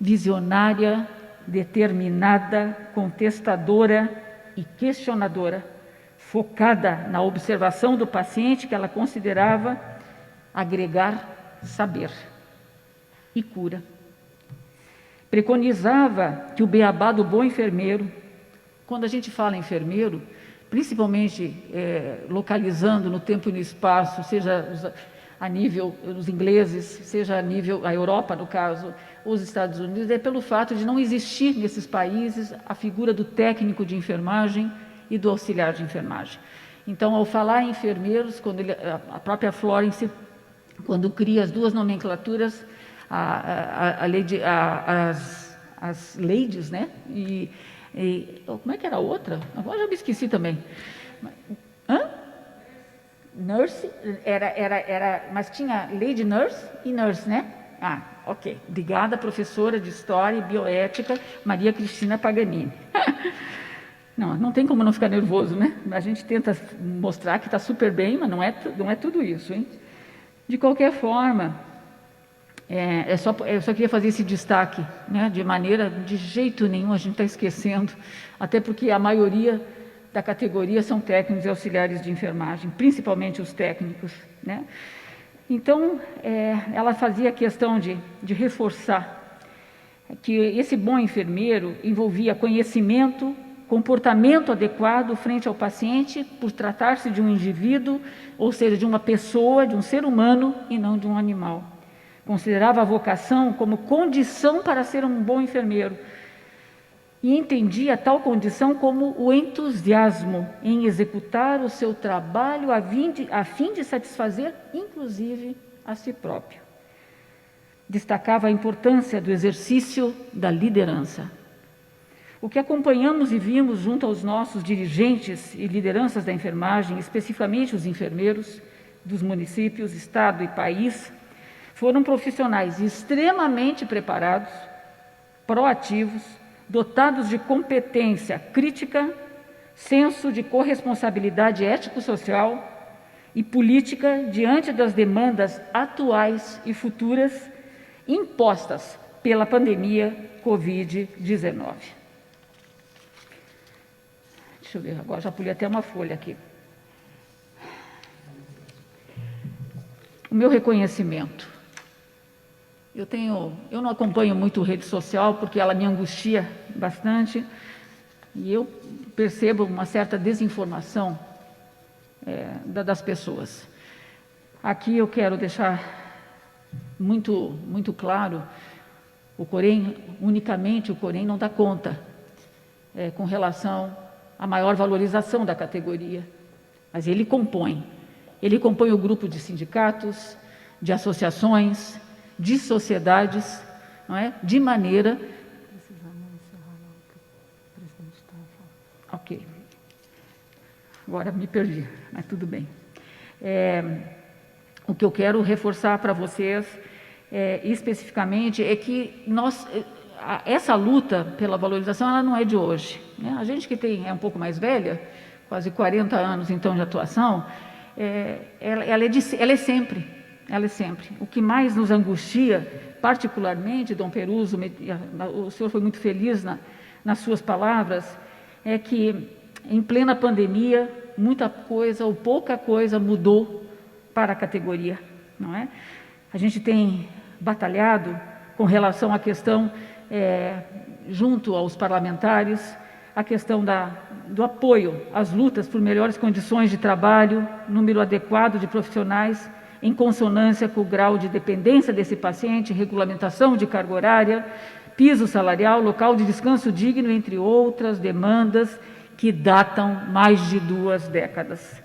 [SPEAKER 16] visionária, determinada, contestadora e questionadora, focada na observação do paciente que ela considerava agregar saber e cura. Preconizava que o beabá do bom enfermeiro, quando a gente fala enfermeiro, principalmente localizando no tempo e no espaço, seja a nível os ingleses, seja a nível a Europa, no caso, os Estados Unidos, é pelo fato de não existir nesses países a figura do técnico de enfermagem e do auxiliar de enfermagem. Então, ao falar em enfermeiros, a própria Florence, quando cria as duas nomenclaturas, as ladies, né? E como é que era a outra? Agora já me esqueci também. Nurse, mas tinha lady nurse e nurse, né? Ah, ok. Obrigada, professora de História e Bioética, Maria Cristina Paganini. Não tem como não ficar nervoso, né? A gente tenta mostrar que está super bem, mas não é tudo isso, hein? De qualquer forma, eu só queria fazer esse destaque, né? De jeito nenhum a gente está esquecendo, até porque a maioria da categoria são técnicos e auxiliares de enfermagem, principalmente os técnicos, né? Então, ela fazia questão de reforçar que esse bom enfermeiro envolvia conhecimento, comportamento adequado frente ao paciente, por tratar-se de um indivíduo, ou seja, de uma pessoa, de um ser humano e não de um animal. Considerava a vocação como condição para ser um bom enfermeiro e entendia tal condição como o entusiasmo em executar o seu trabalho a fim de satisfazer, inclusive, a si próprio. Destacava a importância do exercício da liderança. O que acompanhamos e vimos junto aos nossos dirigentes e lideranças da enfermagem, especificamente os enfermeiros dos municípios, estado e país, foram profissionais extremamente preparados, proativos, dotados de competência crítica, senso de corresponsabilidade ético-social e política diante das demandas atuais e futuras impostas pela pandemia Covid-19. Deixa eu ver, agora já pulei até uma folha aqui. O meu reconhecimento. Eu não acompanho muito rede social porque ela me angustia bastante e eu percebo uma certa desinformação das pessoas. Aqui eu quero deixar muito claro, unicamente o Corém não dá conta com relação à maior valorização da categoria, mas ele compõe o grupo de sindicatos, de associações, de sociedades, não é? De maneira... Ok. Agora me perdi, mas tudo bem. O que eu quero reforçar para vocês, especificamente, é que essa luta pela valorização ela não é de hoje, né? A gente que é um pouco mais velha, quase 40 anos então de atuação, ela é sempre. Ela é sempre. O que mais nos angustia, particularmente, Dom Peruso, o senhor foi muito feliz nas suas palavras, é que em plena pandemia, muita coisa ou pouca coisa mudou para a categoria, não é? A gente tem batalhado com relação à questão, junto aos parlamentares, a questão do apoio às lutas por melhores condições de trabalho, número adequado de profissionais, em consonância com o grau de dependência desse paciente, regulamentação de carga horária, piso salarial, local de descanso digno, entre outras demandas que datam mais de 2 décadas.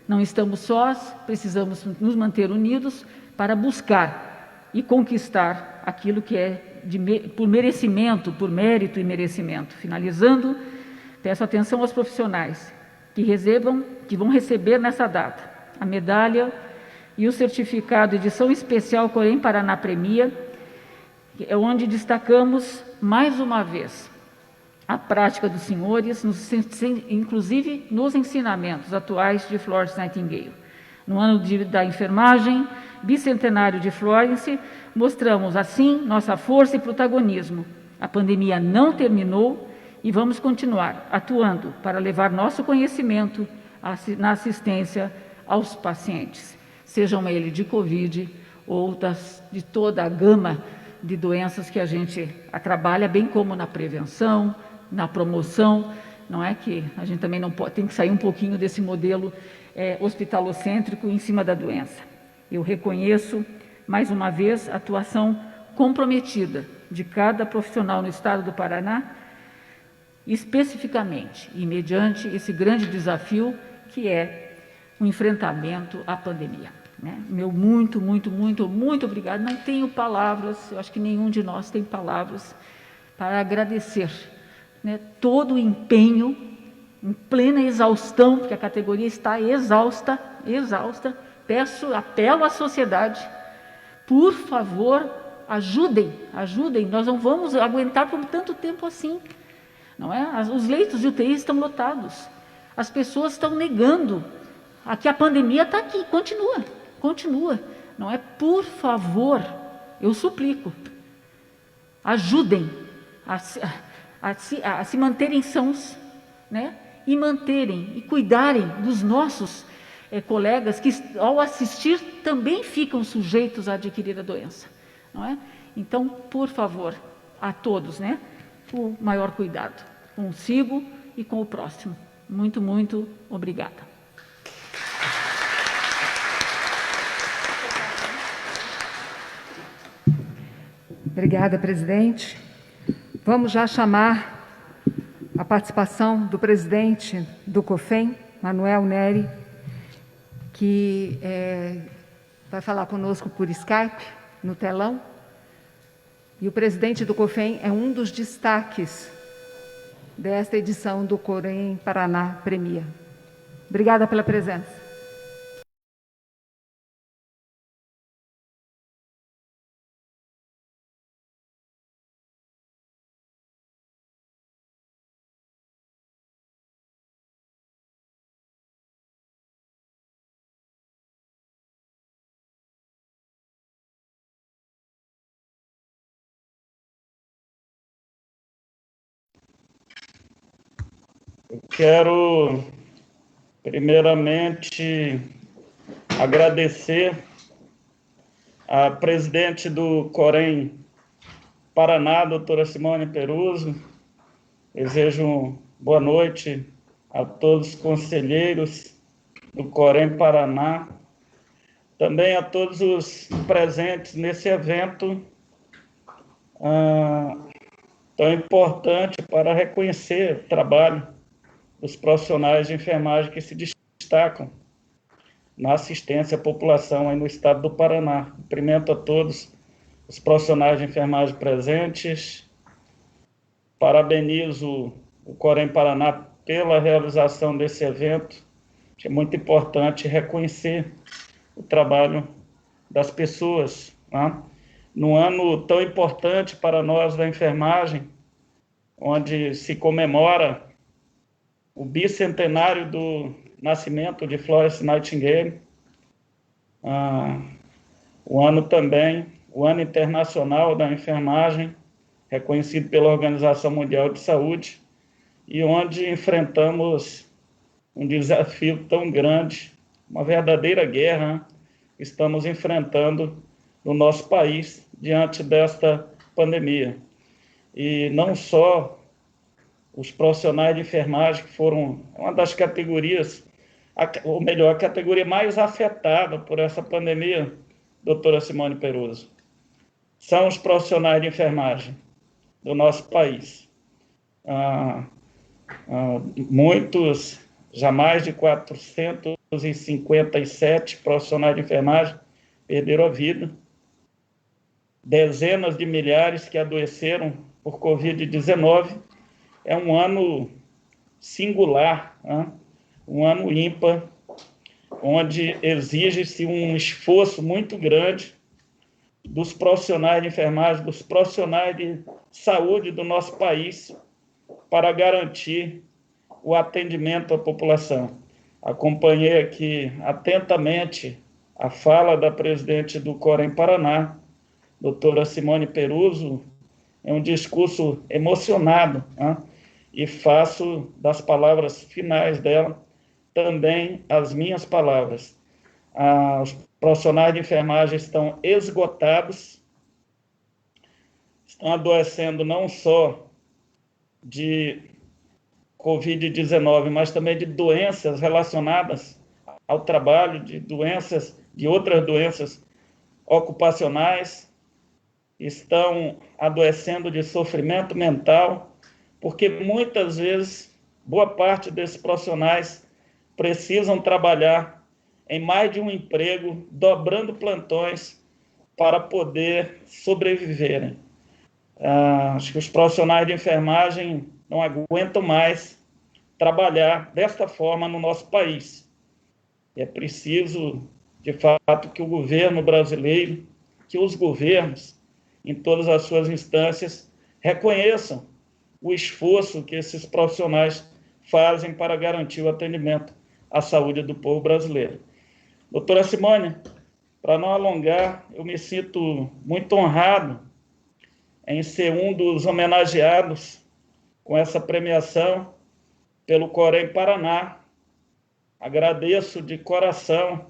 [SPEAKER 16] Não estamos sós, precisamos nos manter unidos para buscar e conquistar aquilo que é por merecimento, por mérito e merecimento. Finalizando, peço atenção aos profissionais que vão receber nessa data a medalha e o certificado edição especial Corém Paraná Premia, onde destacamos mais uma vez a prática dos senhores, inclusive nos ensinamentos atuais de Florence Nightingale. No ano da enfermagem, bicentenário de Florence, mostramos assim nossa força e protagonismo. A pandemia não terminou e vamos continuar atuando para levar nosso conhecimento na assistência aos pacientes, sejam eles de Covid ou de toda a gama de doenças que a gente trabalha, bem como na prevenção, na promoção, não é que a gente também não pode, tem que sair um pouquinho desse modelo hospitalocêntrico em cima da doença. Eu reconheço, mais uma vez, a atuação comprometida de cada profissional no estado do Paraná, especificamente e mediante esse grande desafio que é o enfrentamento à pandemia. Meu muito obrigado. Não tenho palavras, eu acho que nenhum de nós tem palavras para agradecer, todo o empenho, em plena exaustão, porque a categoria está exausta. Apelo à sociedade, por favor, ajudem, nós não vamos aguentar por tanto tempo assim, não é? Os leitos de UTI estão lotados, as pessoas estão negando que a pandemia está aqui, continua, não é? Por favor, eu suplico, ajudem a se manterem sãos, né? E manterem e cuidarem dos nossos colegas que, ao assistir, também ficam sujeitos a adquirir a doença, não é? Então, por favor, a todos, né? O maior cuidado consigo e com o próximo. Muito, muito obrigada.
[SPEAKER 17] Obrigada, presidente. Vamos já chamar a participação do presidente do COFEM, Manuel Neri, que vai falar conosco por Skype, no telão. E o presidente do COFEM é um dos destaques desta edição do Corém Paraná Premia. Obrigada pela presença.
[SPEAKER 18] Eu quero, primeiramente, agradecer à presidente do Corém Paraná, doutora Simone Peruso. Desejo boa noite a todos os conselheiros do Corém Paraná, também a todos os presentes nesse evento tão importante para reconhecer o trabalho dos profissionais de enfermagem que se destacam na assistência à população aí no estado do Paraná. Cumprimento a todos os profissionais de enfermagem presentes, parabenizo o Corém Paraná pela realização desse evento, que é muito importante reconhecer o trabalho das pessoas, né? Num ano tão importante para nós da enfermagem, onde se comemora o bicentenário do nascimento de Florence Nightingale, o ano também, o Ano Internacional da Enfermagem, reconhecido pela Organização Mundial de Saúde, e onde enfrentamos um desafio tão grande, uma verdadeira guerra, que estamos enfrentando no nosso país diante desta pandemia. E não só os profissionais de enfermagem, que foram uma das categorias, ou melhor, a categoria mais afetada por essa pandemia, doutora Simone Peruso, são os profissionais de enfermagem do nosso país. Muitos, já mais de 457 profissionais de enfermagem perderam a vida, dezenas de milhares que adoeceram por Covid-19. É um ano singular, né? Um ano ímpar, onde exige-se um esforço muito grande dos profissionais de enfermagem, dos profissionais de saúde do nosso país, para garantir o atendimento à população. Acompanhei aqui atentamente a fala da presidente do Corém Paraná, doutora Simone Peruso. É um discurso emocionado, né? E faço das palavras finais dela também as minhas palavras. Os profissionais de enfermagem estão esgotados, estão adoecendo não só de Covid-19, mas também de doenças relacionadas ao trabalho, de outras doenças ocupacionais, estão adoecendo de sofrimento mental, porque muitas vezes, boa parte desses profissionais precisam trabalhar em mais de um emprego, dobrando plantões para poder sobreviverem. Acho que os profissionais de enfermagem não aguentam mais trabalhar desta forma no nosso país. É preciso, de fato, que o governo brasileiro, que os governos em todas as suas instâncias, reconheçam o esforço que esses profissionais fazem para garantir o atendimento à saúde do povo brasileiro. Doutora Simone, para não alongar, eu me sinto muito honrado em ser um dos homenageados com essa premiação pelo Corém Paraná. Agradeço de coração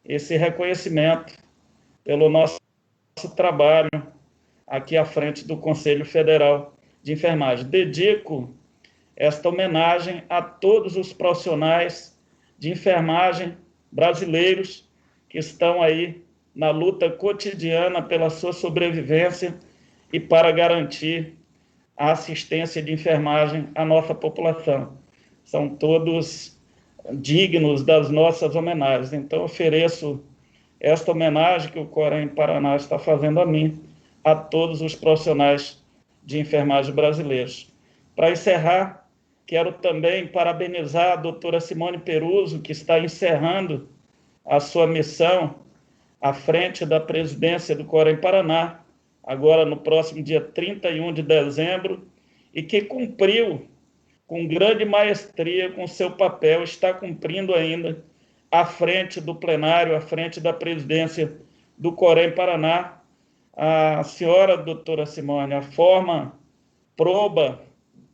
[SPEAKER 18] esse reconhecimento pelo nosso trabalho aqui à frente do Conselho Federal de Enfermagem. Dedico esta homenagem a todos os profissionais de enfermagem brasileiros que estão aí na luta cotidiana pela sua sobrevivência e para garantir a assistência de enfermagem à nossa população. São todos dignos das nossas homenagens. Então, ofereço esta homenagem que o Corém Paraná está fazendo a mim, a todos os profissionais de enfermagem brasileiros. Para encerrar, quero também parabenizar a doutora Simone Peruso, que está encerrando a sua missão à frente da presidência do Corém Paraná, agora no próximo dia 31 de dezembro, e que cumpriu com grande maestria com seu papel, está cumprindo ainda à frente do plenário, à frente da presidência do Corém Paraná. A senhora, doutora Simone, a forma proba,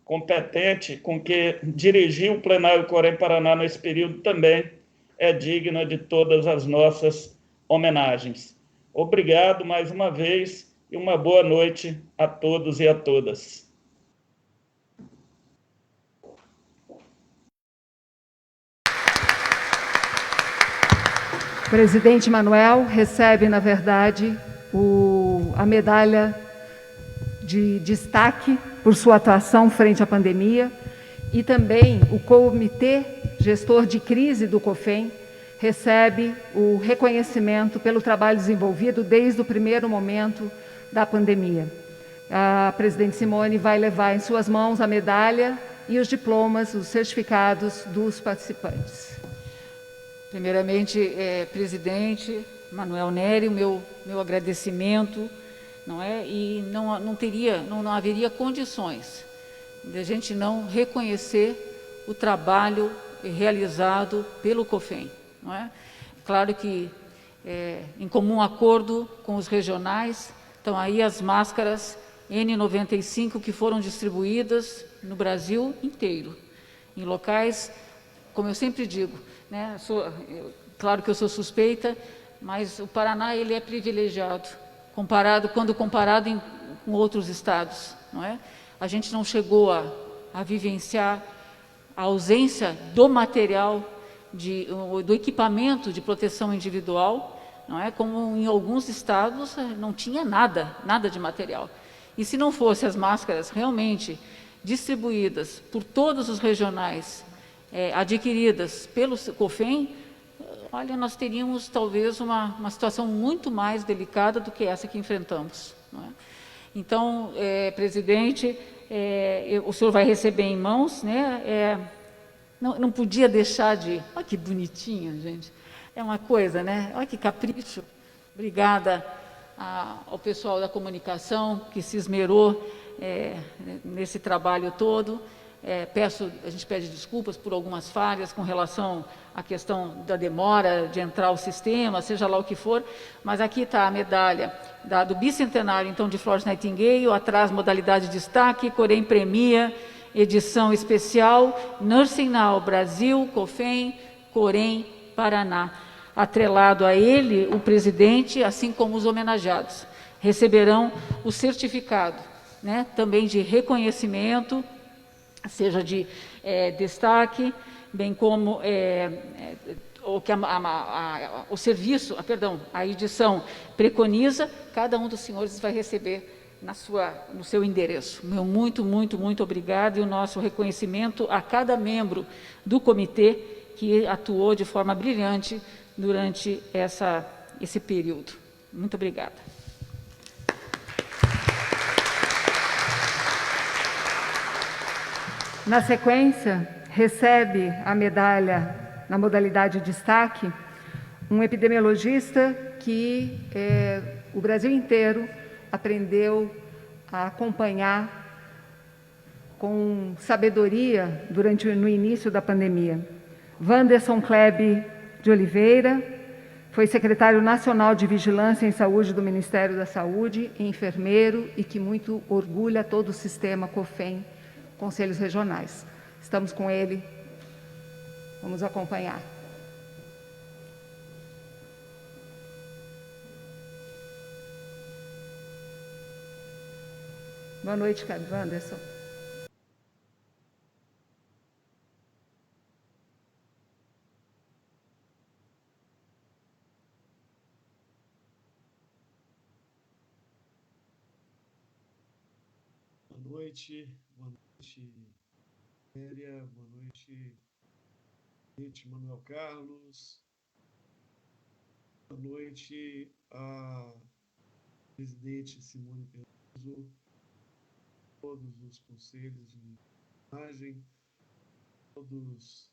[SPEAKER 18] competente com que dirigiu o plenário do Corém Paraná nesse período também é digna de todas as nossas homenagens. Obrigado mais uma vez e uma boa noite a todos e a todas.
[SPEAKER 17] O presidente Manuel recebe, na verdade, a medalha de destaque por sua atuação frente à pandemia, e também o Comitê Gestor de Crise do COFEM recebe o reconhecimento pelo trabalho desenvolvido desde o primeiro momento da pandemia. A presidente Simone vai levar em suas mãos a medalha e os diplomas, os certificados dos participantes. Primeiramente, presidente Manuel Neri, o meu agradecimento, não é? E não haveria condições de a gente não reconhecer o trabalho realizado pelo COFEM, não é? Claro que em comum acordo com os regionais, estão aí as máscaras N95 que foram distribuídas no Brasil inteiro, em locais, como eu sempre digo, né? Claro que eu sou suspeita, mas o Paraná ele é privilegiado, quando comparado com outros estados, não é? A gente não chegou a vivenciar a ausência do material, do equipamento de proteção individual, não é? Como em alguns estados não tinha nada de material. E se não fosse as máscaras realmente distribuídas por todos os regionais, adquiridas pelo COFEM, olha, nós teríamos talvez uma situação muito mais delicada do que essa que enfrentamos, não é? Então, presidente, o senhor vai receber em mãos, né? Não podia deixar de... Olha que bonitinha, gente. É uma coisa, né? Olha que capricho. Obrigada ao pessoal da comunicação que se esmerou nesse trabalho todo. A gente pede desculpas por algumas falhas com relação à questão da demora de entrar o sistema, seja lá o que for, mas aqui está a medalha do bicentenário, então, de Florence Nightingale, atrás modalidade de destaque, Corém Premia, edição especial, Nursing Now Brasil, COFEM, Corém Paraná. Atrelado a ele, o presidente, assim como os homenageados, receberão o certificado, né, também de reconhecimento, seja de destaque, bem como o que o serviço, a edição preconiza. Cada um dos senhores vai receber no seu endereço. Meu muito obrigado, e o nosso reconhecimento a cada membro do comitê que atuou de forma brilhante durante esse período. Muito obrigada. Na sequência, recebe a medalha na modalidade de destaque um epidemiologista que o Brasil inteiro aprendeu a acompanhar com sabedoria no início da pandemia. Wanderson Klebe de Oliveira foi secretário nacional de Vigilância em Saúde do Ministério da Saúde, enfermeiro e que muito orgulha todo o sistema COFEM, Conselhos Regionais. Estamos com ele, vamos acompanhar. Boa noite, Wanderson.
[SPEAKER 19] Boa noite, Néria, boa noite, presidente Manuel Carlos, boa noite a presidente Simone Peluso, todos os conselhos de imagem, todos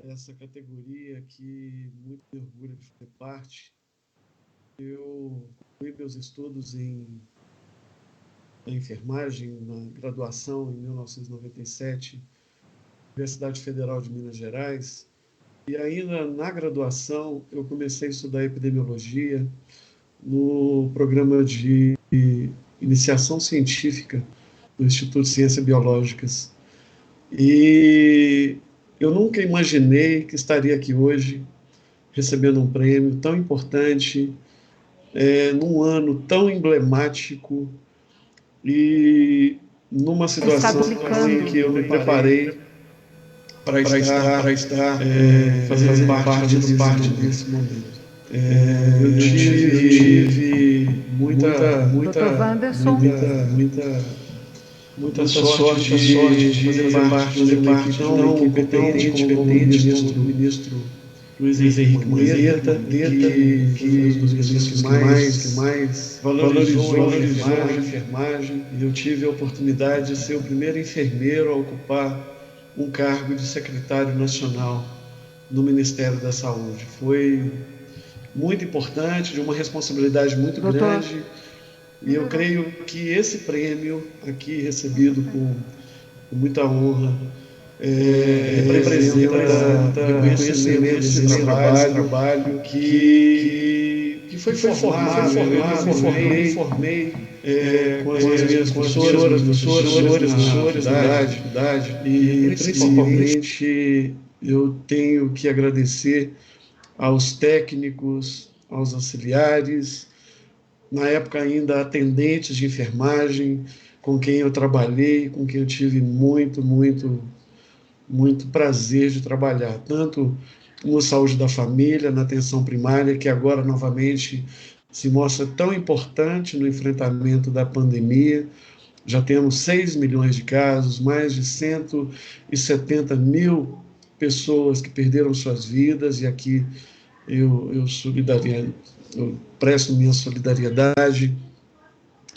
[SPEAKER 19] essa categoria que muito me orgulho de fazer parte. Eu concluí meus estudos na enfermagem, na graduação em 1997, Universidade Federal de Minas Gerais, e ainda na graduação eu comecei a estudar epidemiologia no programa de iniciação científica do Instituto de Ciências Biológicas. E eu nunca imaginei que estaria aqui hoje recebendo um prêmio tão importante, num ano tão emblemático e numa situação assim, que eu me preparei para estar fazendo parte desse momento. Eu tive muita sorte de fazer parte de uma equipe tão competente como o ministro Luiz Henrique Mandetta, que um dos ministros que mais valorizou a enfermagem, e eu tive a oportunidade de ser o primeiro enfermeiro a ocupar um cargo de secretário nacional no Ministério da Saúde. Foi muito importante, de uma responsabilidade muito grande, e eu creio que esse prêmio aqui recebido com muita honra representa reconhecimento desse trabalho que foi formado, eu me formei com as minhas professoras da atividade, e principalmente eu tenho que agradecer aos técnicos, aos auxiliares, na época ainda atendentes de enfermagem, com quem eu trabalhei, com quem eu tive muito prazer de trabalhar, tanto no saúde da família, na atenção primária, que agora novamente se mostra tão importante no enfrentamento da pandemia. Já temos 6 milhões de casos, mais de 170 mil pessoas que perderam suas vidas, e aqui eu presto minha solidariedade,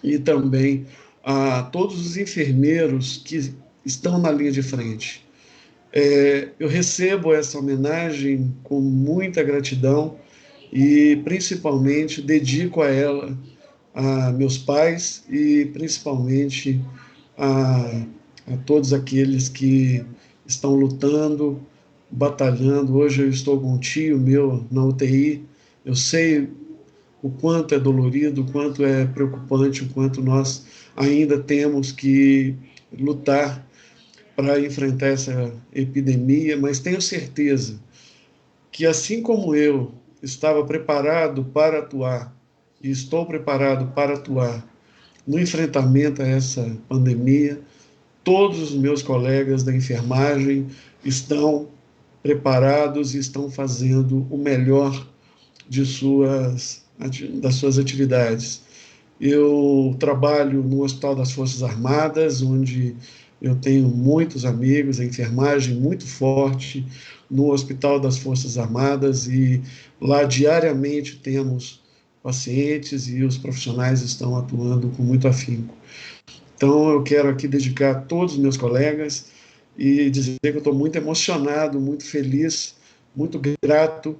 [SPEAKER 19] e também a todos os enfermeiros que estão na linha de frente. Eu recebo essa homenagem com muita gratidão e, principalmente, dedico a ela a meus pais e, principalmente, a todos aqueles que estão lutando, batalhando. Hoje eu estou com um tio meu na UTI. Eu sei o quanto é dolorido, o quanto é preocupante, o quanto nós ainda temos que lutar para enfrentar essa epidemia, mas tenho certeza que, assim como eu estava preparado para atuar, e estou preparado para atuar no enfrentamento a essa pandemia, todos os meus colegas da enfermagem estão preparados e estão fazendo o melhor das suas atividades. Eu trabalho no Hospital das Forças Armadas, onde eu tenho muitos amigos, a enfermagem muito forte no Hospital das Forças Armadas, e lá diariamente temos pacientes e os profissionais estão atuando com muito afinco. Então eu quero aqui dedicar a todos os meus colegas e dizer que eu estou muito emocionado, muito feliz, muito grato,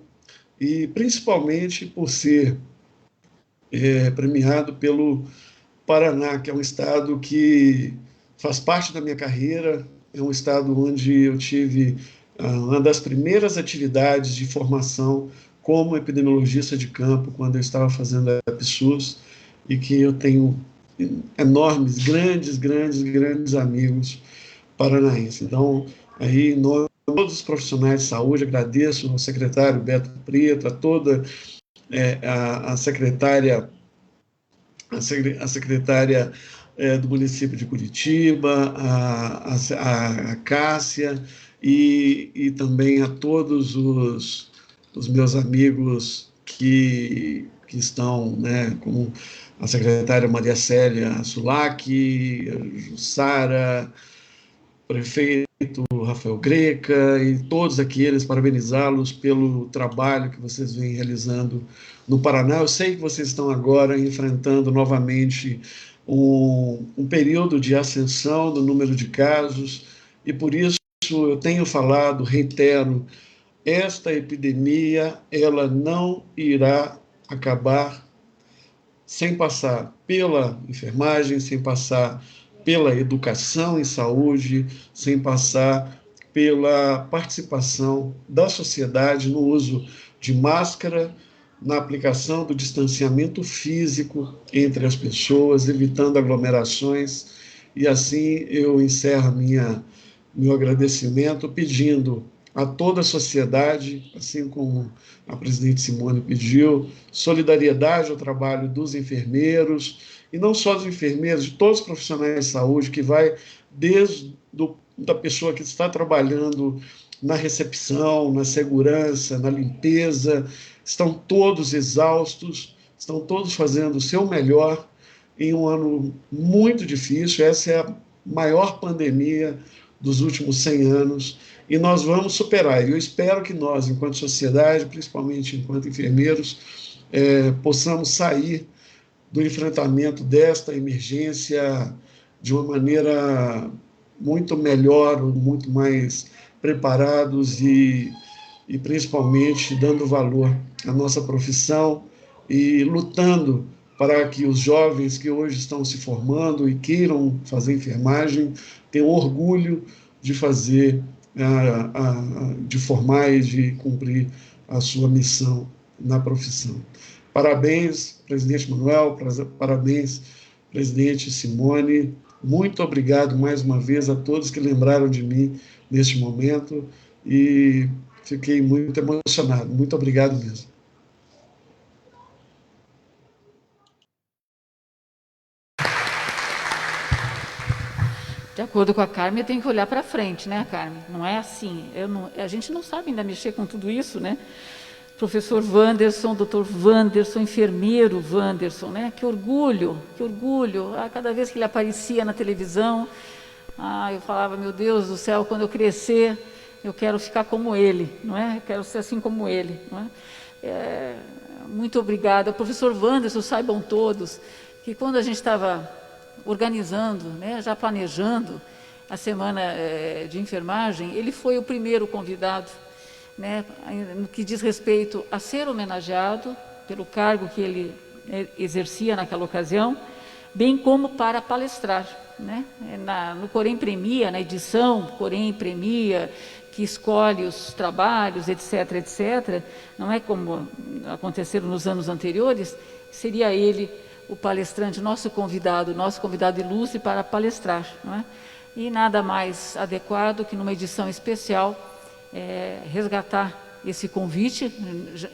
[SPEAKER 19] e principalmente por ser premiado pelo Paraná, que é um estado que faz parte da minha carreira, é um estado onde eu tive uma das primeiras atividades de formação como epidemiologista de campo, quando eu estava fazendo a EPSUS, e que eu tenho enormes, grandes amigos paranaenses. Então, aí, em nome de todos os profissionais de saúde, agradeço ao secretário Beto Preto, a toda a secretária do município de Curitiba, a Cássia, e também a todos os meus amigos que estão, né, como a secretária Maria Célia Sulac, Jussara, prefeito Rafael Greca e todos aqueles, parabenizá-los pelo trabalho que vocês vêm realizando no Paraná. Eu sei que vocês estão agora enfrentando novamente um período de ascensão do número de casos, e por isso eu tenho falado, reitero, esta epidemia ela não irá acabar sem passar pela enfermagem, sem passar pela educação em saúde, sem passar pela participação da sociedade no uso de máscara, na aplicação do distanciamento físico entre as pessoas, evitando aglomerações. E assim eu encerro meu agradecimento pedindo a toda a sociedade, assim como a presidente Simone pediu, solidariedade ao trabalho dos enfermeiros, e não só dos enfermeiros, de todos os profissionais de saúde, que vai desde da pessoa que está trabalhando na recepção, na segurança, na limpeza, estão todos exaustos, estão todos fazendo o seu melhor em um ano muito difícil. Essa é a maior pandemia dos últimos 100 anos, e nós vamos superar. E eu espero que nós, enquanto sociedade, principalmente enquanto enfermeiros, possamos sair do enfrentamento desta emergência de uma maneira muito melhor, muito mais preparados e principalmente dando valor à nossa profissão e lutando para que os jovens que hoje estão se formando e queiram fazer enfermagem tenham orgulho de fazer, de formar e de cumprir a sua missão na profissão. Parabéns, presidente Manuel, parabéns, presidente Simone. Muito obrigado mais uma vez a todos que lembraram de mim neste momento, e fiquei muito emocionado. Muito obrigado mesmo.
[SPEAKER 16] De acordo com a Carmen, eu tenho que olhar para frente, né, Carmen? Não é assim. A gente não sabe ainda mexer com tudo isso, né? Professor Wanderson, doutor Wanderson, enfermeiro Wanderson, né? Que orgulho, que orgulho. Cada vez que ele aparecia na televisão, eu falava, meu Deus do céu, quando eu crescer, eu quero ficar como ele, não é? Eu quero ser assim como ele, não é? Muito obrigada. Professor Wanderson, saibam todos que quando a gente estava organizando, né, já planejando a semana de enfermagem, ele foi o primeiro convidado, né, no que diz respeito a ser homenageado pelo cargo que ele exercia naquela ocasião, bem como para palestrar, né, no Corém Premia, na edição Corém Premia, que escolhe os trabalhos, etc., etc., não é como aconteceram nos anos anteriores, seria ele o palestrante, nosso convidado ilustre para palestrar, não é? E nada mais adequado que numa edição especial resgatar esse convite.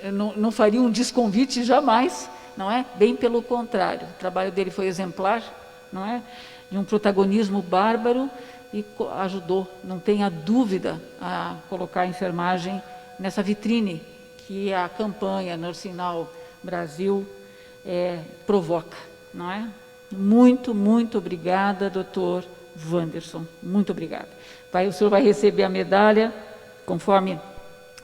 [SPEAKER 16] Eu não faria um desconvite jamais, não é? Bem pelo contrário, o trabalho dele foi exemplar, não é? De um protagonismo bárbaro, e ajudou, não tenha dúvida, a colocar a enfermagem nessa vitrine que a campanha Nursing Now Brasil provoca, não é? Muito, muito obrigada, doutor Wanderson, muito obrigada. O senhor vai receber a medalha, conforme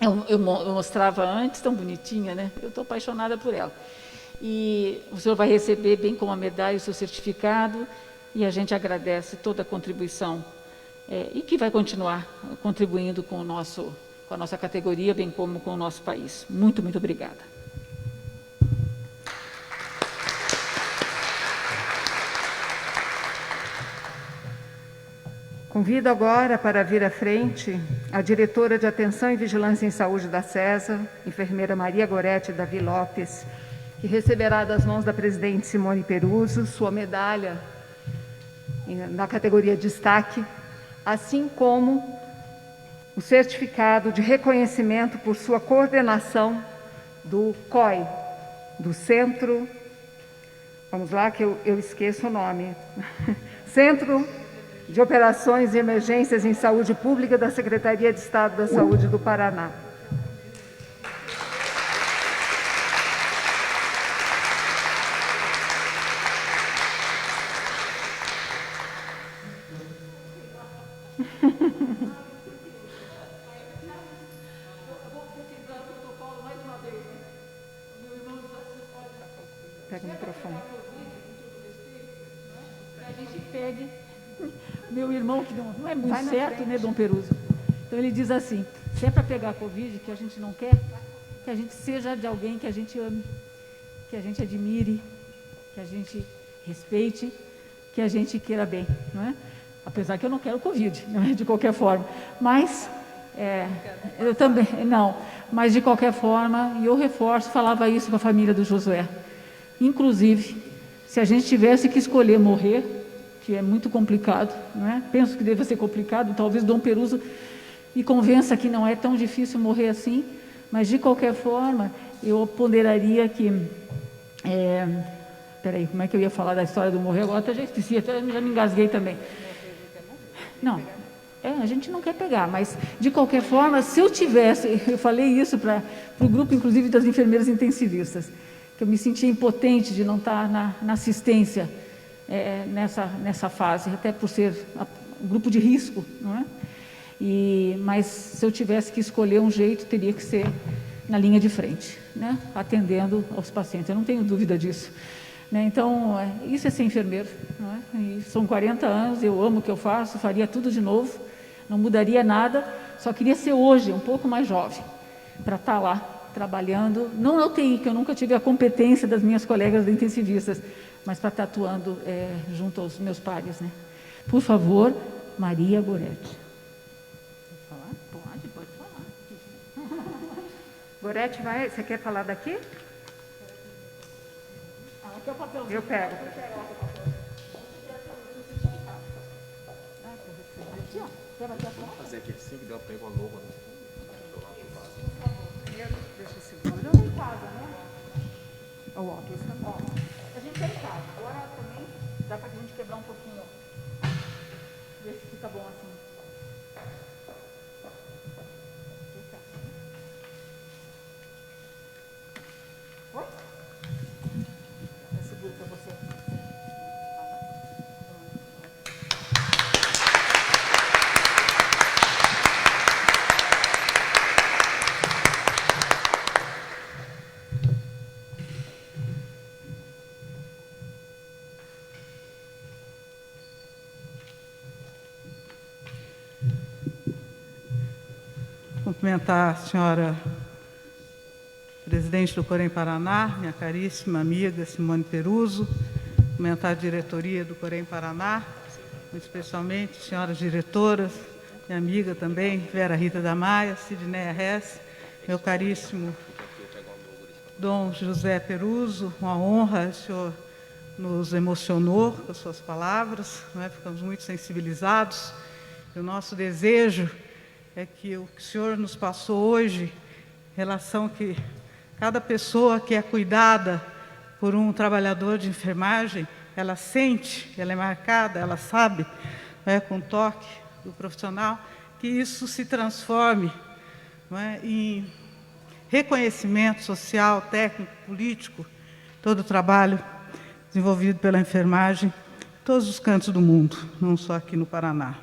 [SPEAKER 16] eu mostrava antes, tão bonitinha, né? Eu estou apaixonada por ela. E o senhor vai receber, bem como a medalha, o seu certificado, e a gente agradece toda a contribuição, e que vai continuar contribuindo com a nossa categoria, bem como com o nosso país. Muito, muito obrigada.
[SPEAKER 17] Convido agora para vir à frente a diretora de Atenção e Vigilância em Saúde da CESA, enfermeira Maria Goretti Davi Lopes, que receberá das mãos da presidente Simone Peruso sua medalha na categoria Destaque, assim como o certificado de reconhecimento por sua coordenação do COI, do Centro, vamos lá que eu esqueço o nome, Centro de Operações e Emergências em Saúde Pública da Secretaria de Estado da Saúde do Paraná. Pega o microfone.
[SPEAKER 16] A gente pegue meu irmão, que não é muito certo, né, Dom Peruso? Então ele diz assim, se é para pegar a Covid, que a gente não quer, que a gente seja de alguém que a gente ame, que a gente admire, que a gente respeite, que a gente queira bem, não é? Apesar que eu não quero Covid, não é? De qualquer forma. Mas, eu também, não. Mas de qualquer forma, e eu reforço, falava isso com a família do Josué. Inclusive, se a gente tivesse que escolher morrer, que é muito complicado, não é? Penso que deva ser complicado, talvez Dom Peruso me convença que não é tão difícil morrer assim, mas de qualquer forma, eu ponderaria que... Peraí, como é que eu ia falar da história do morrer? Agora até já esqueci, até já me engasguei também. Não, a gente não quer pegar, mas de qualquer forma, se eu tivesse, eu falei isso para o grupo, inclusive das enfermeiras intensivistas, que eu me sentia impotente de não estar na assistência nessa fase, até por ser um grupo de risco, não é? Mas se eu tivesse que escolher um jeito, teria que ser na linha de frente, né? Atendendo aos pacientes, eu não tenho dúvida disso. Né? Então, isso é ser enfermeiro, não é? E são 40 anos, eu amo o que eu faço, faria tudo de novo, não mudaria nada, só queria ser hoje um pouco mais jovem, para estar lá, trabalhando, não na UTI, que eu nunca tive a competência das minhas colegas intensivistas, mas para estar atuando junto aos meus pares, né? Por favor, Maria Goretti.
[SPEAKER 17] Pode falar? Pode falar. Goretti, você quer falar daqui?
[SPEAKER 16] Aqui é o papel.
[SPEAKER 17] Eu pego.
[SPEAKER 2] Fazer aqui assim, que deu para pegar o logo.
[SPEAKER 17] Deixa eu segurar.
[SPEAKER 16] Em casa, né?
[SPEAKER 17] O óculos também.
[SPEAKER 16] A gente está em casa. Agora também dá para a gente quebrar um pouquinho. Ver se fica bom assim. Oi? Eu seguro para você.
[SPEAKER 20] Cumprimentar a senhora presidente do Corém Paraná, minha caríssima amiga Simone Peruso, cumprimentar a diretoria do Corém Paraná, muito especialmente senhoras diretoras, minha amiga também, Vera Rita da Maia, Sidneia Hess, meu caríssimo Dom José Peruso, uma honra, o senhor nos emocionou com as suas palavras, né? Ficamos muito sensibilizados, e o nosso desejo é que o senhor nos passou hoje, relação que cada pessoa que é cuidada por um trabalhador de enfermagem, ela sente, ela é marcada, ela sabe, com o toque do profissional, que isso se transforme em reconhecimento social, técnico, político, todo o trabalho desenvolvido pela enfermagem em todos os cantos do mundo, não só aqui no Paraná.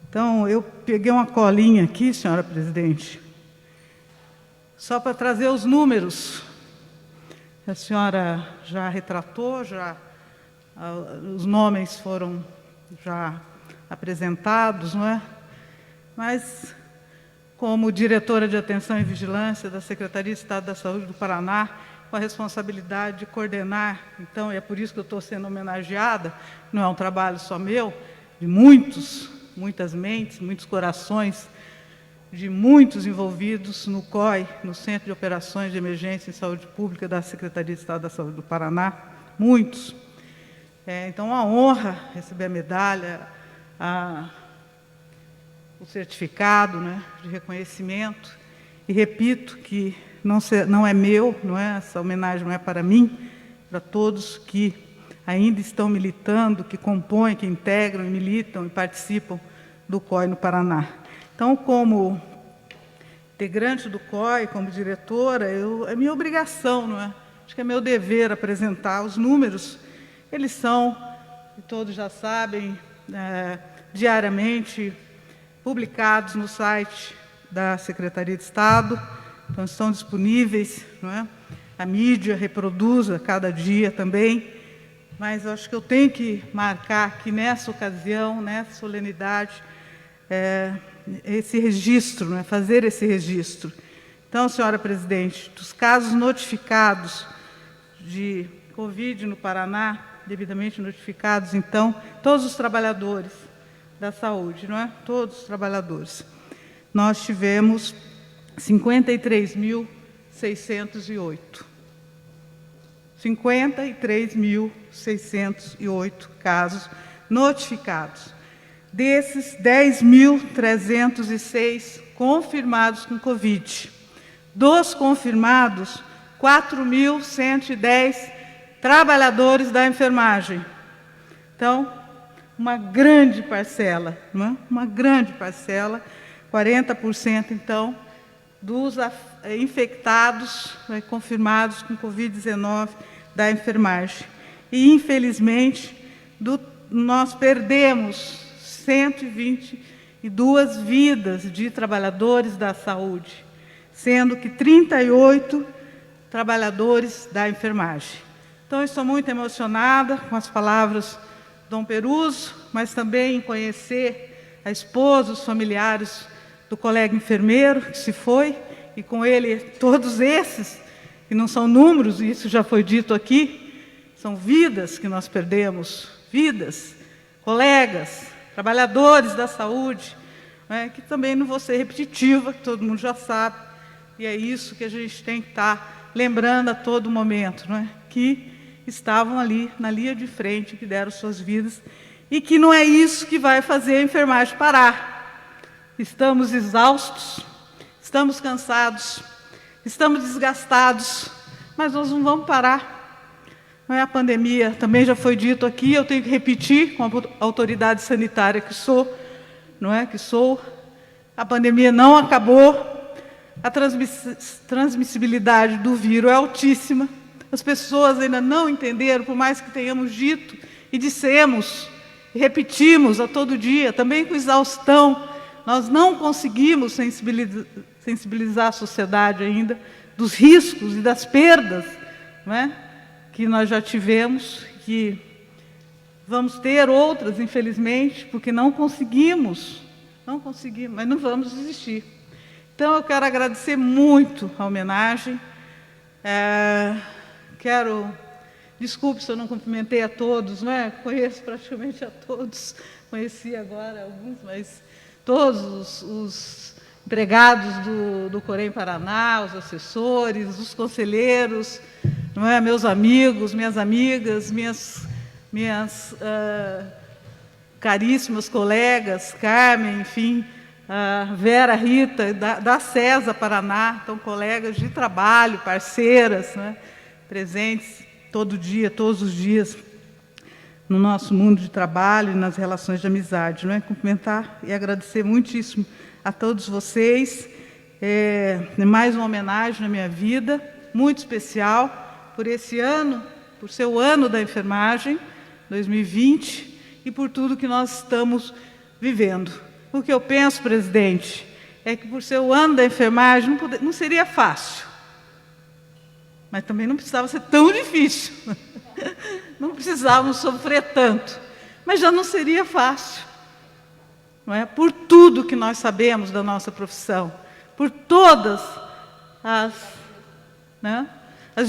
[SPEAKER 20] Então, eu peguei uma colinha aqui, senhora presidente, só para trazer os números. A senhora já retratou, os nomes foram já apresentados, não é? Mas, como diretora de Atenção e Vigilância da Secretaria de Estado da Saúde do Paraná, com a responsabilidade de coordenar, então é por isso que eu estou sendo homenageada, não é um trabalho só meu, de muitas mentes, muitos corações, de muitos envolvidos no COI, no Centro de Operações de Emergência em Saúde Pública da Secretaria de Estado da Saúde do Paraná, muitos. Então, uma honra receber a medalha, o certificado, né, de reconhecimento. E repito que não é meu, essa homenagem não é para mim, para todos que ainda estão militando, que compõem, que integram, militam e participam do COI no Paraná. Então, como integrante do COI, como diretora, é minha obrigação, acho que é meu dever apresentar os números. Eles são, todos já sabem, diariamente publicados no site da Secretaria de Estado, então estão disponíveis, a mídia reproduz a cada dia também, mas acho que eu tenho que marcar que nessa ocasião, nessa solenidade, esse registro, fazer esse registro. Então, senhora presidente, dos casos notificados de Covid no Paraná, devidamente notificados, então, todos os trabalhadores da saúde, todos os trabalhadores, nós tivemos 53.608. 53.608 casos notificados. Desses, 10.306 confirmados com Covid. Dos confirmados, 4.110 trabalhadores da enfermagem. Então, uma grande parcela, uma grande parcela, 40%, então, dos infectados confirmados com Covid-19 da enfermagem. E, infelizmente, nós perdemos 122 vidas de trabalhadores da saúde, sendo que 38 trabalhadores da enfermagem. Então, eu estou muito emocionada com as palavras do Dom Peruso, mas também em conhecer a esposa, os familiares do colega enfermeiro que se foi, e com ele todos esses, que não são números, isso já foi dito aqui, são vidas que nós perdemos, vidas, colegas, trabalhadores da saúde, que também não vou ser repetitiva, que todo mundo já sabe, e é isso que a gente tem que estar lembrando a todo momento, que estavam ali na linha de frente, que deram suas vidas, e que não é isso que vai fazer a enfermagem parar. Estamos exaustos, estamos cansados, estamos desgastados, mas nós não vamos parar. A pandemia também já foi dito aqui, eu tenho que repetir, com a autoridade sanitária que sou, a pandemia não acabou, a transmissibilidade do vírus é altíssima, as pessoas ainda não entenderam, por mais que tenhamos dito e dissemos, e repetimos a todo dia, também com exaustão, nós não conseguimos sensibilizar a sociedade ainda dos riscos e das perdas, que nós já tivemos, que vamos ter outras, infelizmente, porque não conseguimos, mas não vamos desistir. Então, eu quero agradecer muito a homenagem. Desculpe se eu não cumprimentei a todos, conheço praticamente a todos, conheci agora alguns, mas todos os empregados do Corém Paraná, os assessores, os conselheiros, meus amigos, minhas amigas, minhas caríssimas colegas, Carmen, enfim, Vera, Rita, da CESA Paraná, então colegas de trabalho, parceiras, presentes todo dia, todos os dias, no nosso mundo de trabalho e nas relações de amizade. Cumprimentar e agradecer muitíssimo a todos vocês. Mais uma homenagem na minha vida, muito especial, por esse ano, por ser o ano da enfermagem, 2020, e por tudo que nós estamos vivendo. O que eu penso, presidente, é que por ser o ano da enfermagem não seria fácil, mas também não precisava ser tão difícil. Não precisávamos sofrer tanto, mas já não seria fácil, por tudo que nós sabemos da nossa profissão, por todas as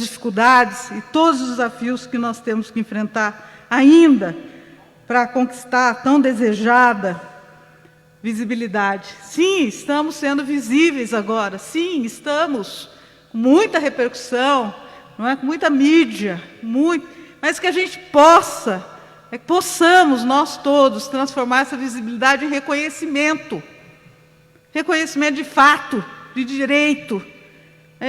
[SPEAKER 20] dificuldades e todos os desafios que nós temos que enfrentar ainda para conquistar a tão desejada visibilidade. Sim, estamos sendo visíveis agora. Sim, estamos com muita repercussão, não é? Com muita mídia, mas que a gente possamos nós todos transformar essa visibilidade em reconhecimento. Reconhecimento de fato, de direito,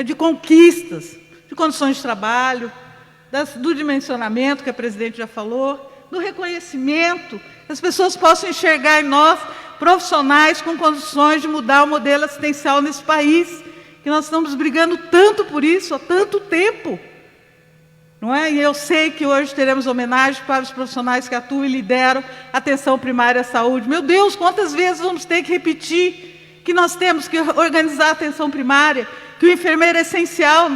[SPEAKER 20] de conquistas, de condições de trabalho, do dimensionamento que a presidente já falou, do reconhecimento, que as pessoas possam enxergar em nós profissionais com condições de mudar o modelo assistencial nesse país, que nós estamos brigando tanto por isso há tanto tempo. Não é? E eu sei que hoje teremos homenagem para os profissionais que atuam e lideram a atenção primária à saúde. Meu Deus, quantas vezes vamos ter que repetir que nós temos que organizar a atenção primária, que o enfermeiro é essencial,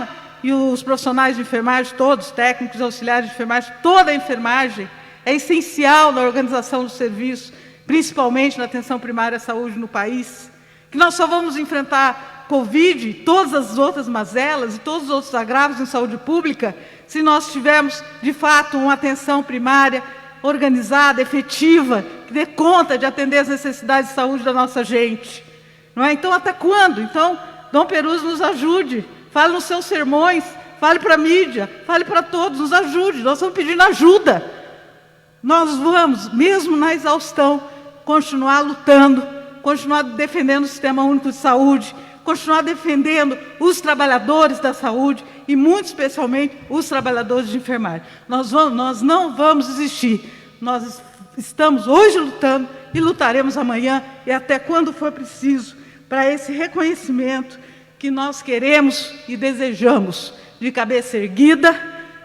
[SPEAKER 20] e os profissionais de enfermagem, todos, técnicos, auxiliares de enfermagem, toda a enfermagem é essencial na organização do serviço, principalmente na atenção primária à saúde no país, que nós só vamos enfrentar Covid, todas as outras mazelas e todos os outros agravos em saúde pública, se nós tivermos, de fato, uma atenção primária organizada, efetiva, que dê conta de atender as necessidades de saúde da nossa gente. Não é? Então, até quando? Então, Dom Peruzzo nos ajude, fale nos seus sermões, fale para a mídia, fale para todos, nos ajude, nós estamos pedindo ajuda. Nós vamos, mesmo na exaustão, continuar lutando, continuar defendendo o Sistema Único de Saúde, continuar defendendo os trabalhadores da saúde e, muito especialmente, os trabalhadores de enfermagem. Nós não vamos desistir. Nós estamos hoje lutando e lutaremos amanhã e até quando for preciso para esse reconhecimento que nós queremos e desejamos, de cabeça erguida,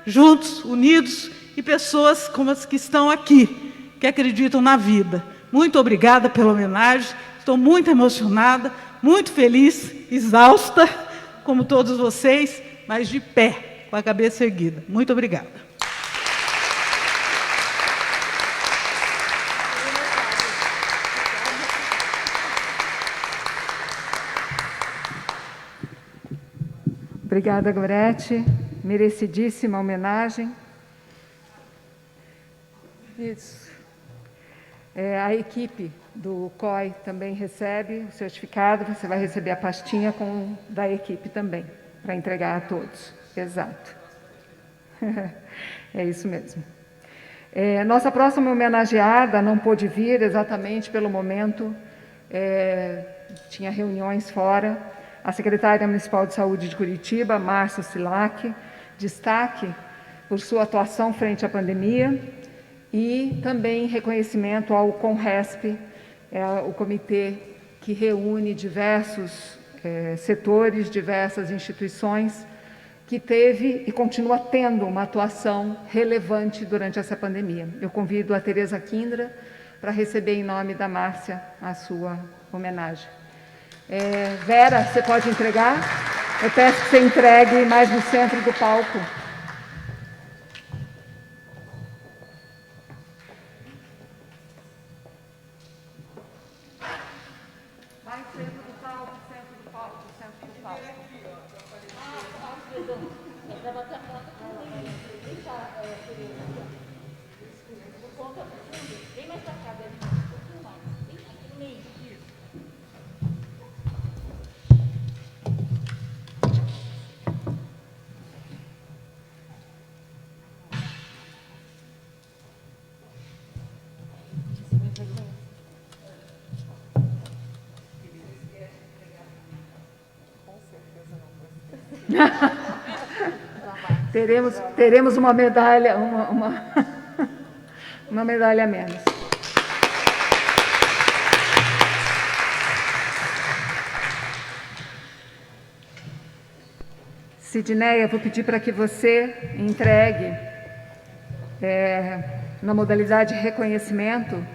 [SPEAKER 20] juntos, unidos, e pessoas como as que estão aqui, que acreditam na vida. Muito obrigada pela homenagem, estou muito emocionada, muito feliz, exausta, como todos vocês, mas de pé, com a cabeça erguida. Muito obrigada.
[SPEAKER 17] Obrigada, Gorete. Merecidíssima homenagem. Isso. A equipe do COI também recebe o certificado, você vai receber a pastinha da equipe também, para entregar a todos. Exato. É isso mesmo. Nossa próxima homenageada não pôde vir exatamente pelo momento, tinha reuniões fora. A secretária municipal de saúde de Curitiba, Márcia Silac, destaque por sua atuação frente à pandemia, e também reconhecimento ao CONRESP, o comitê que reúne diversos setores, diversas instituições, que teve e continua tendo uma atuação relevante durante essa pandemia. Eu convido a Tereza Kindra para receber em nome da Márcia a sua homenagem. Vera, você pode entregar? Eu peço que você entregue mais no centro do palco. Teremos uma medalha, uma medalha a menos. Sidneia, vou pedir para que você entregue, na modalidade reconhecimento,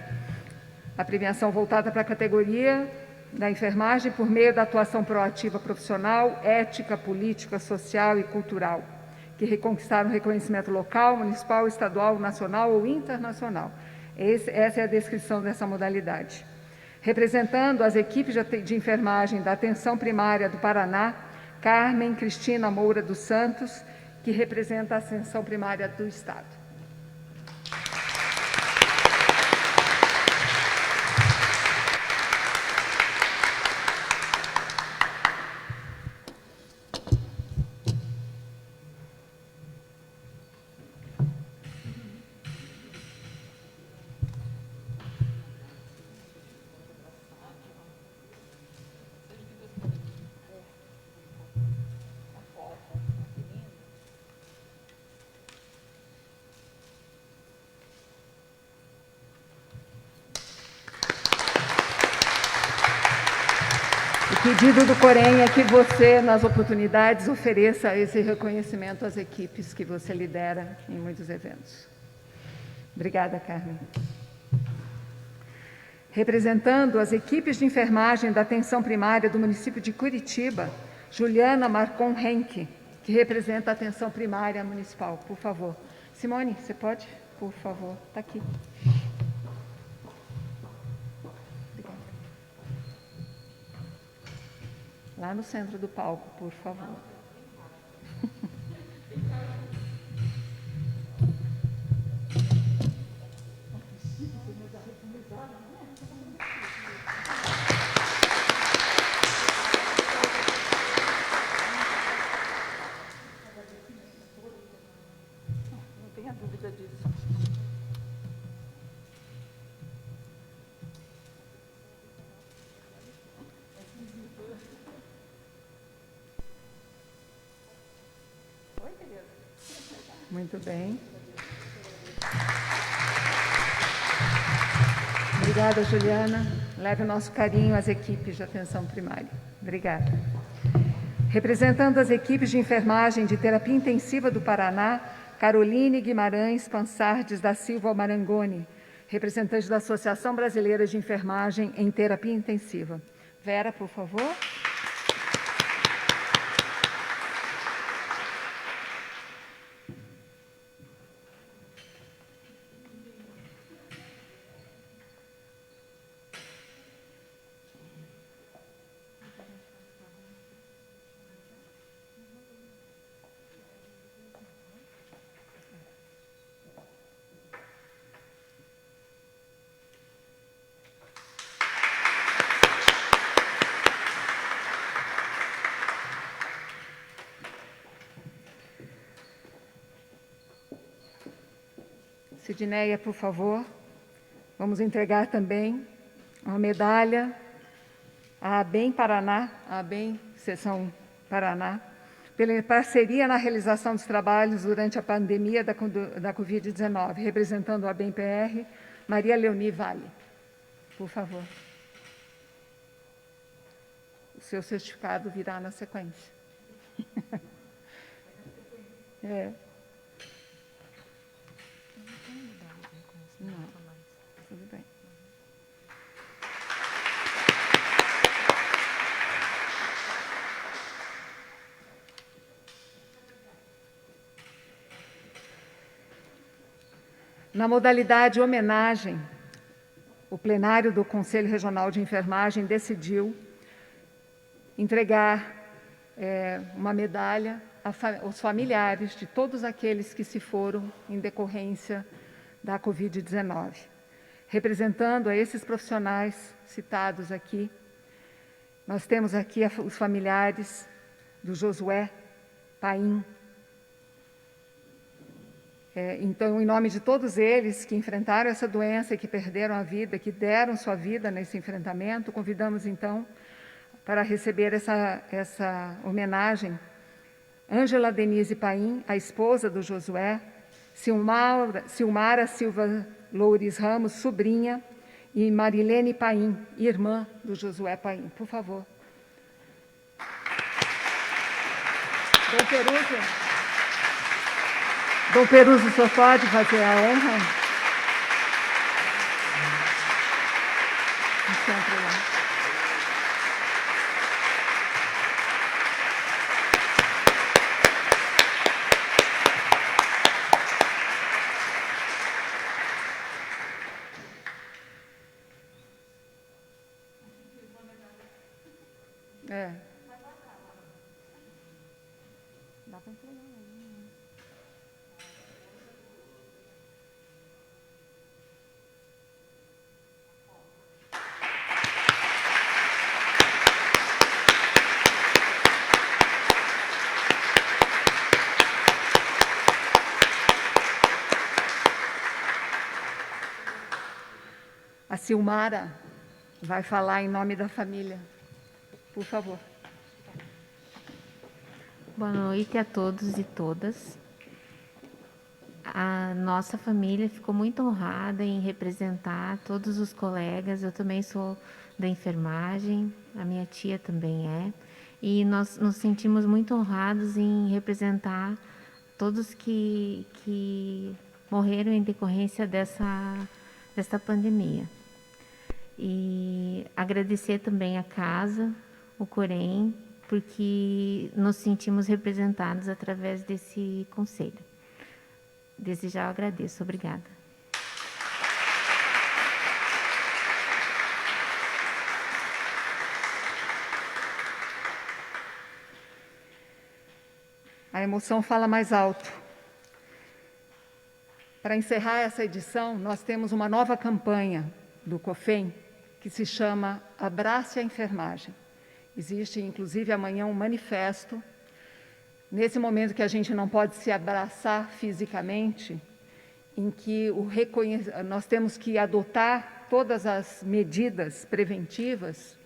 [SPEAKER 17] a premiação voltada para a categoria da enfermagem por meio da atuação proativa profissional, ética, política, social e cultural, que reconquistaram reconhecimento local, municipal, estadual, nacional ou internacional. Essa é a descrição dessa modalidade. Representando as equipes de enfermagem da Atenção Primária do Paraná, Carmen Cristina Moura dos Santos, que representa a Atenção Primária do Estado.
[SPEAKER 16] O pedido do Corém é que você, nas oportunidades, ofereça esse reconhecimento às equipes que você lidera em muitos eventos. Obrigada, Carmen. Representando as equipes de enfermagem da atenção primária do município de Curitiba, Juliana Marcon Henke, que representa a atenção primária municipal. Por favor. Simone, você pode? Por favor. Está aqui. Obrigada. Lá no centro do palco, por favor. Não tenha dúvida disso. Muito bem. Obrigada, Juliana. Leve o nosso carinho às equipes de atenção primária. Obrigada. Representando as equipes de enfermagem de terapia intensiva do Paraná, Caroline Guimarães Pansardes da Silva Marangoni, representante da Associação Brasileira de Enfermagem em Terapia Intensiva. Vera, por favor. Sidneia, por favor. Vamos entregar também uma medalha à ABEM Paraná, à ABEM Seção Paraná, pela parceria na realização dos trabalhos durante a pandemia da Covid-19, representando a ABEM PR, Maria Leoni Vale. Por favor. O seu certificado virá na sequência. É. Não, tudo bem. Na modalidade homenagem, o plenário do Conselho Regional de Enfermagem decidiu entregar uma medalha aos familiares de todos aqueles que se foram em decorrência da Covid-19. Representando a esses profissionais citados aqui, nós temos aqui os familiares do Josué Paim. Então, em nome de todos eles que enfrentaram essa doença e que perderam a vida, que deram sua vida nesse enfrentamento, convidamos, então, para receber essa homenagem, Ângela Denise Paim, a esposa do Josué, Silmara Silva Loures Ramos, sobrinha, e Marilene Paim, irmã do Josué Paim. Por favor. Dom Peruso, o senhor pode fazer a honra? Sempre lá. Dá para entregar aí, né? A Silmara vai falar em nome da família. Por favor.
[SPEAKER 2] Boa noite a todos e todas.
[SPEAKER 21] A nossa família ficou muito honrada em representar todos os colegas. Eu também sou da enfermagem, a minha tia também é. E nós nos sentimos muito honrados em representar todos que morreram em decorrência dessa pandemia. E agradecer também a casa, o Corém, porque nos sentimos representados através desse conselho. Desde já eu agradeço. Obrigada.
[SPEAKER 17] A emoção fala mais alto. Para encerrar essa edição, nós temos uma nova campanha do COFEM, que se chama Abrace a Enfermagem. Existe, inclusive, amanhã um manifesto. Nesse momento que a gente não pode se abraçar fisicamente, em que nós temos que adotar todas as medidas preventivas,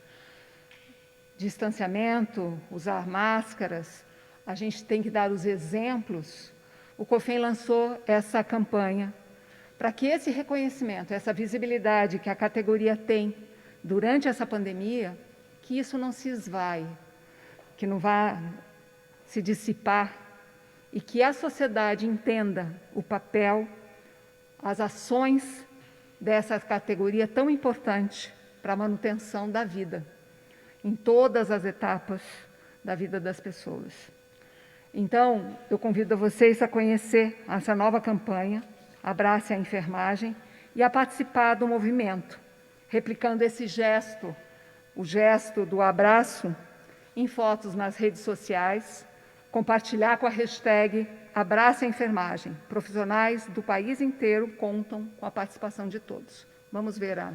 [SPEAKER 17] distanciamento, usar máscaras, a gente tem que dar os exemplos. O COFEM lançou essa campanha para que esse reconhecimento, essa visibilidade que a categoria tem durante essa pandemia, que isso não se esvaie, que não vá se dissipar e que a sociedade entenda o papel, as ações dessa categoria tão importante para a manutenção da vida, em todas as etapas da vida das pessoas. Então, eu convido vocês a conhecer essa nova campanha, Abrace a Enfermagem, e a participar do movimento, replicando esse gesto, o gesto do abraço, em fotos nas redes sociais, compartilhar com a hashtag Abrace a Enfermagem. Profissionais do país inteiro contam com a participação de todos. Vamos ver a...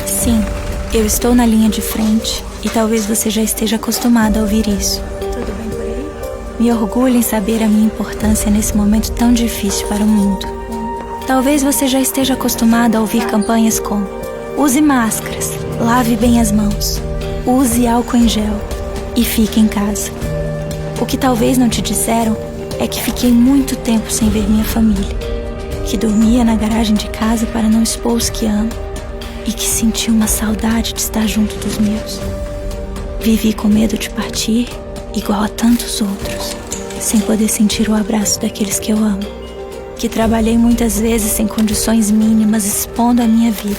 [SPEAKER 22] Sim, eu estou na linha de frente e talvez você já esteja acostumado a ouvir isso.
[SPEAKER 21] Tudo bem por aí?
[SPEAKER 22] Me orgulho em saber a minha importância nesse momento tão difícil para o mundo. Talvez você já esteja acostumado a ouvir campanhas como: use máscaras, lave bem as mãos, use álcool em gel e fique em casa. O que talvez não te disseram é que fiquei muito tempo sem ver minha família, que dormia na garagem de casa para não expor os que amo e que senti uma saudade de estar junto dos meus. Vivi com medo de partir, igual a tantos outros, sem poder sentir o abraço daqueles que eu amo. Que trabalhei muitas vezes sem condições mínimas, expondo a minha vida.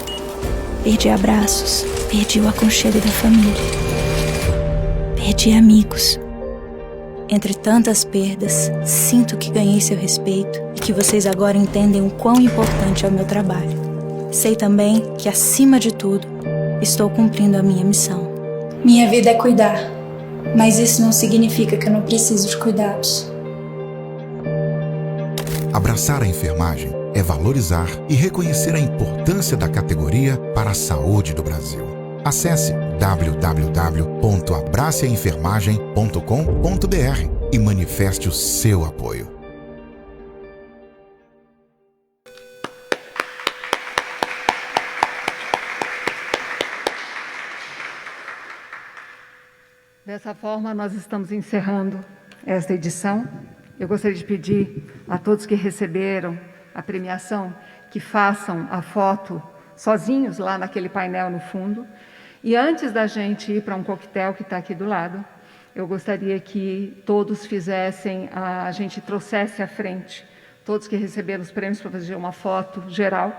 [SPEAKER 22] Perdi abraços, perdi o aconchego da família. Perdi amigos. Entre tantas perdas, sinto que ganhei seu respeito e que vocês agora entendem o quão importante é o meu trabalho. Sei também que, acima de tudo, estou cumprindo a minha missão. Minha vida é cuidar, mas isso não significa que eu não preciso de cuidados.
[SPEAKER 23] Abraçar a enfermagem é valorizar e reconhecer a importância da categoria para a saúde do Brasil. Acesse www.abraceaenfermagem.com.br e manifeste o seu apoio.
[SPEAKER 17] Dessa forma, nós estamos encerrando esta edição. Eu gostaria de pedir a todos que receberam a premiação que façam a foto sozinhos lá naquele painel no fundo. E antes da gente ir para um coquetel que está aqui do lado, eu gostaria que todos fizessem, a gente trouxesse à frente, todos que receberam os prêmios, para fazer uma foto geral.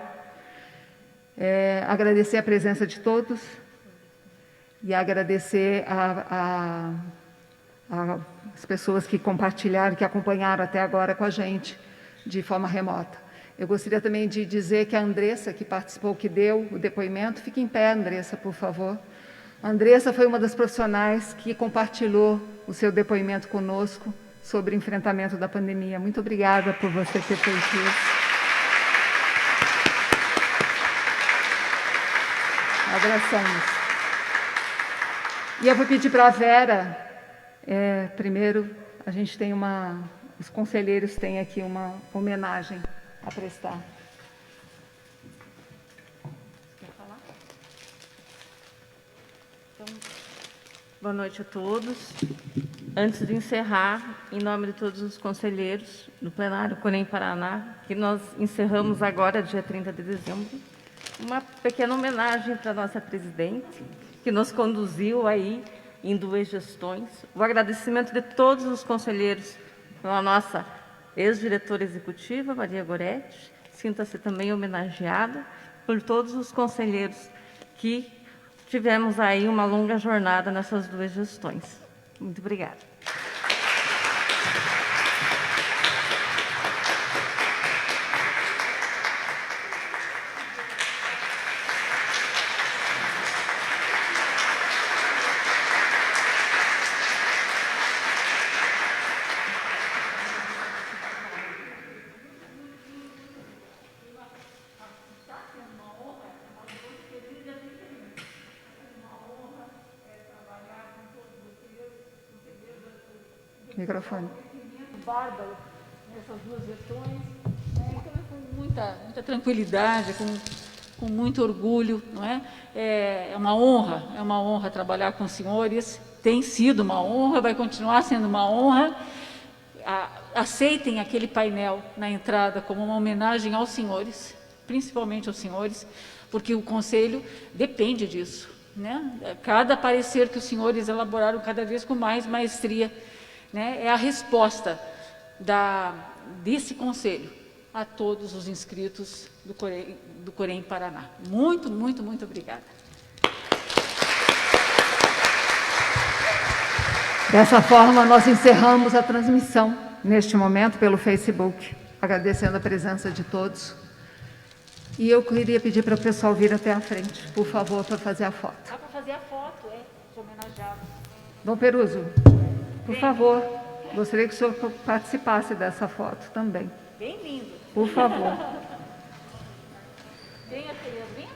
[SPEAKER 17] Agradecer a presença de todos e agradecer as pessoas que compartilharam, que acompanharam até agora com a gente de forma remota. Eu gostaria também de dizer que a Andressa, que participou, que deu o depoimento, fique em pé, Andressa, por favor. A Andressa foi uma das profissionais que compartilhou o seu depoimento conosco sobre o enfrentamento da pandemia. Muito obrigada por você ter feito isso. Abraçamos. E eu vou pedir para a Vera, primeiro, a gente tem
[SPEAKER 16] os conselheiros têm aqui uma homenagem a prestar. Quer falar?
[SPEAKER 4] Então, boa noite a todos. Antes de encerrar, em nome de todos os conselheiros do plenário Corém Paraná, que nós encerramos agora, dia 30 de dezembro, uma pequena homenagem para a nossa presidente, que nos conduziu aí em 2 gestões. O agradecimento de todos os conselheiros pela nossa ex-diretora executiva, Maria Goretti. Sinta-se também homenageada por todos os conselheiros que tivemos aí uma longa jornada nessas 2 gestões. Muito obrigada.
[SPEAKER 16] Microfone.
[SPEAKER 5] Bárbaro, nessas 2 gestões, então com muita tranquilidade, com muito orgulho, não é? É uma honra trabalhar com os senhores, tem sido uma honra, vai continuar sendo uma honra. Aceitem aquele painel na entrada como uma homenagem aos senhores, principalmente aos senhores, porque o Conselho depende disso, né? Cada parecer que os senhores elaboraram cada vez com mais maestria, né, é a resposta desse Conselho a todos os inscritos do Corém Paraná. Muito, muito, muito obrigada.
[SPEAKER 16] Dessa forma, nós encerramos a transmissão, neste momento, pelo Facebook, agradecendo a presença de todos. E eu queria pedir para o pessoal vir até a frente, por favor, para fazer a foto.
[SPEAKER 5] Para fazer a foto, de homenageado.
[SPEAKER 16] Dom Peruso, por favor, gostaria que o senhor participasse dessa foto também.
[SPEAKER 5] Bem lindo.
[SPEAKER 16] Por favor.
[SPEAKER 5] Venha, Tereza, venha.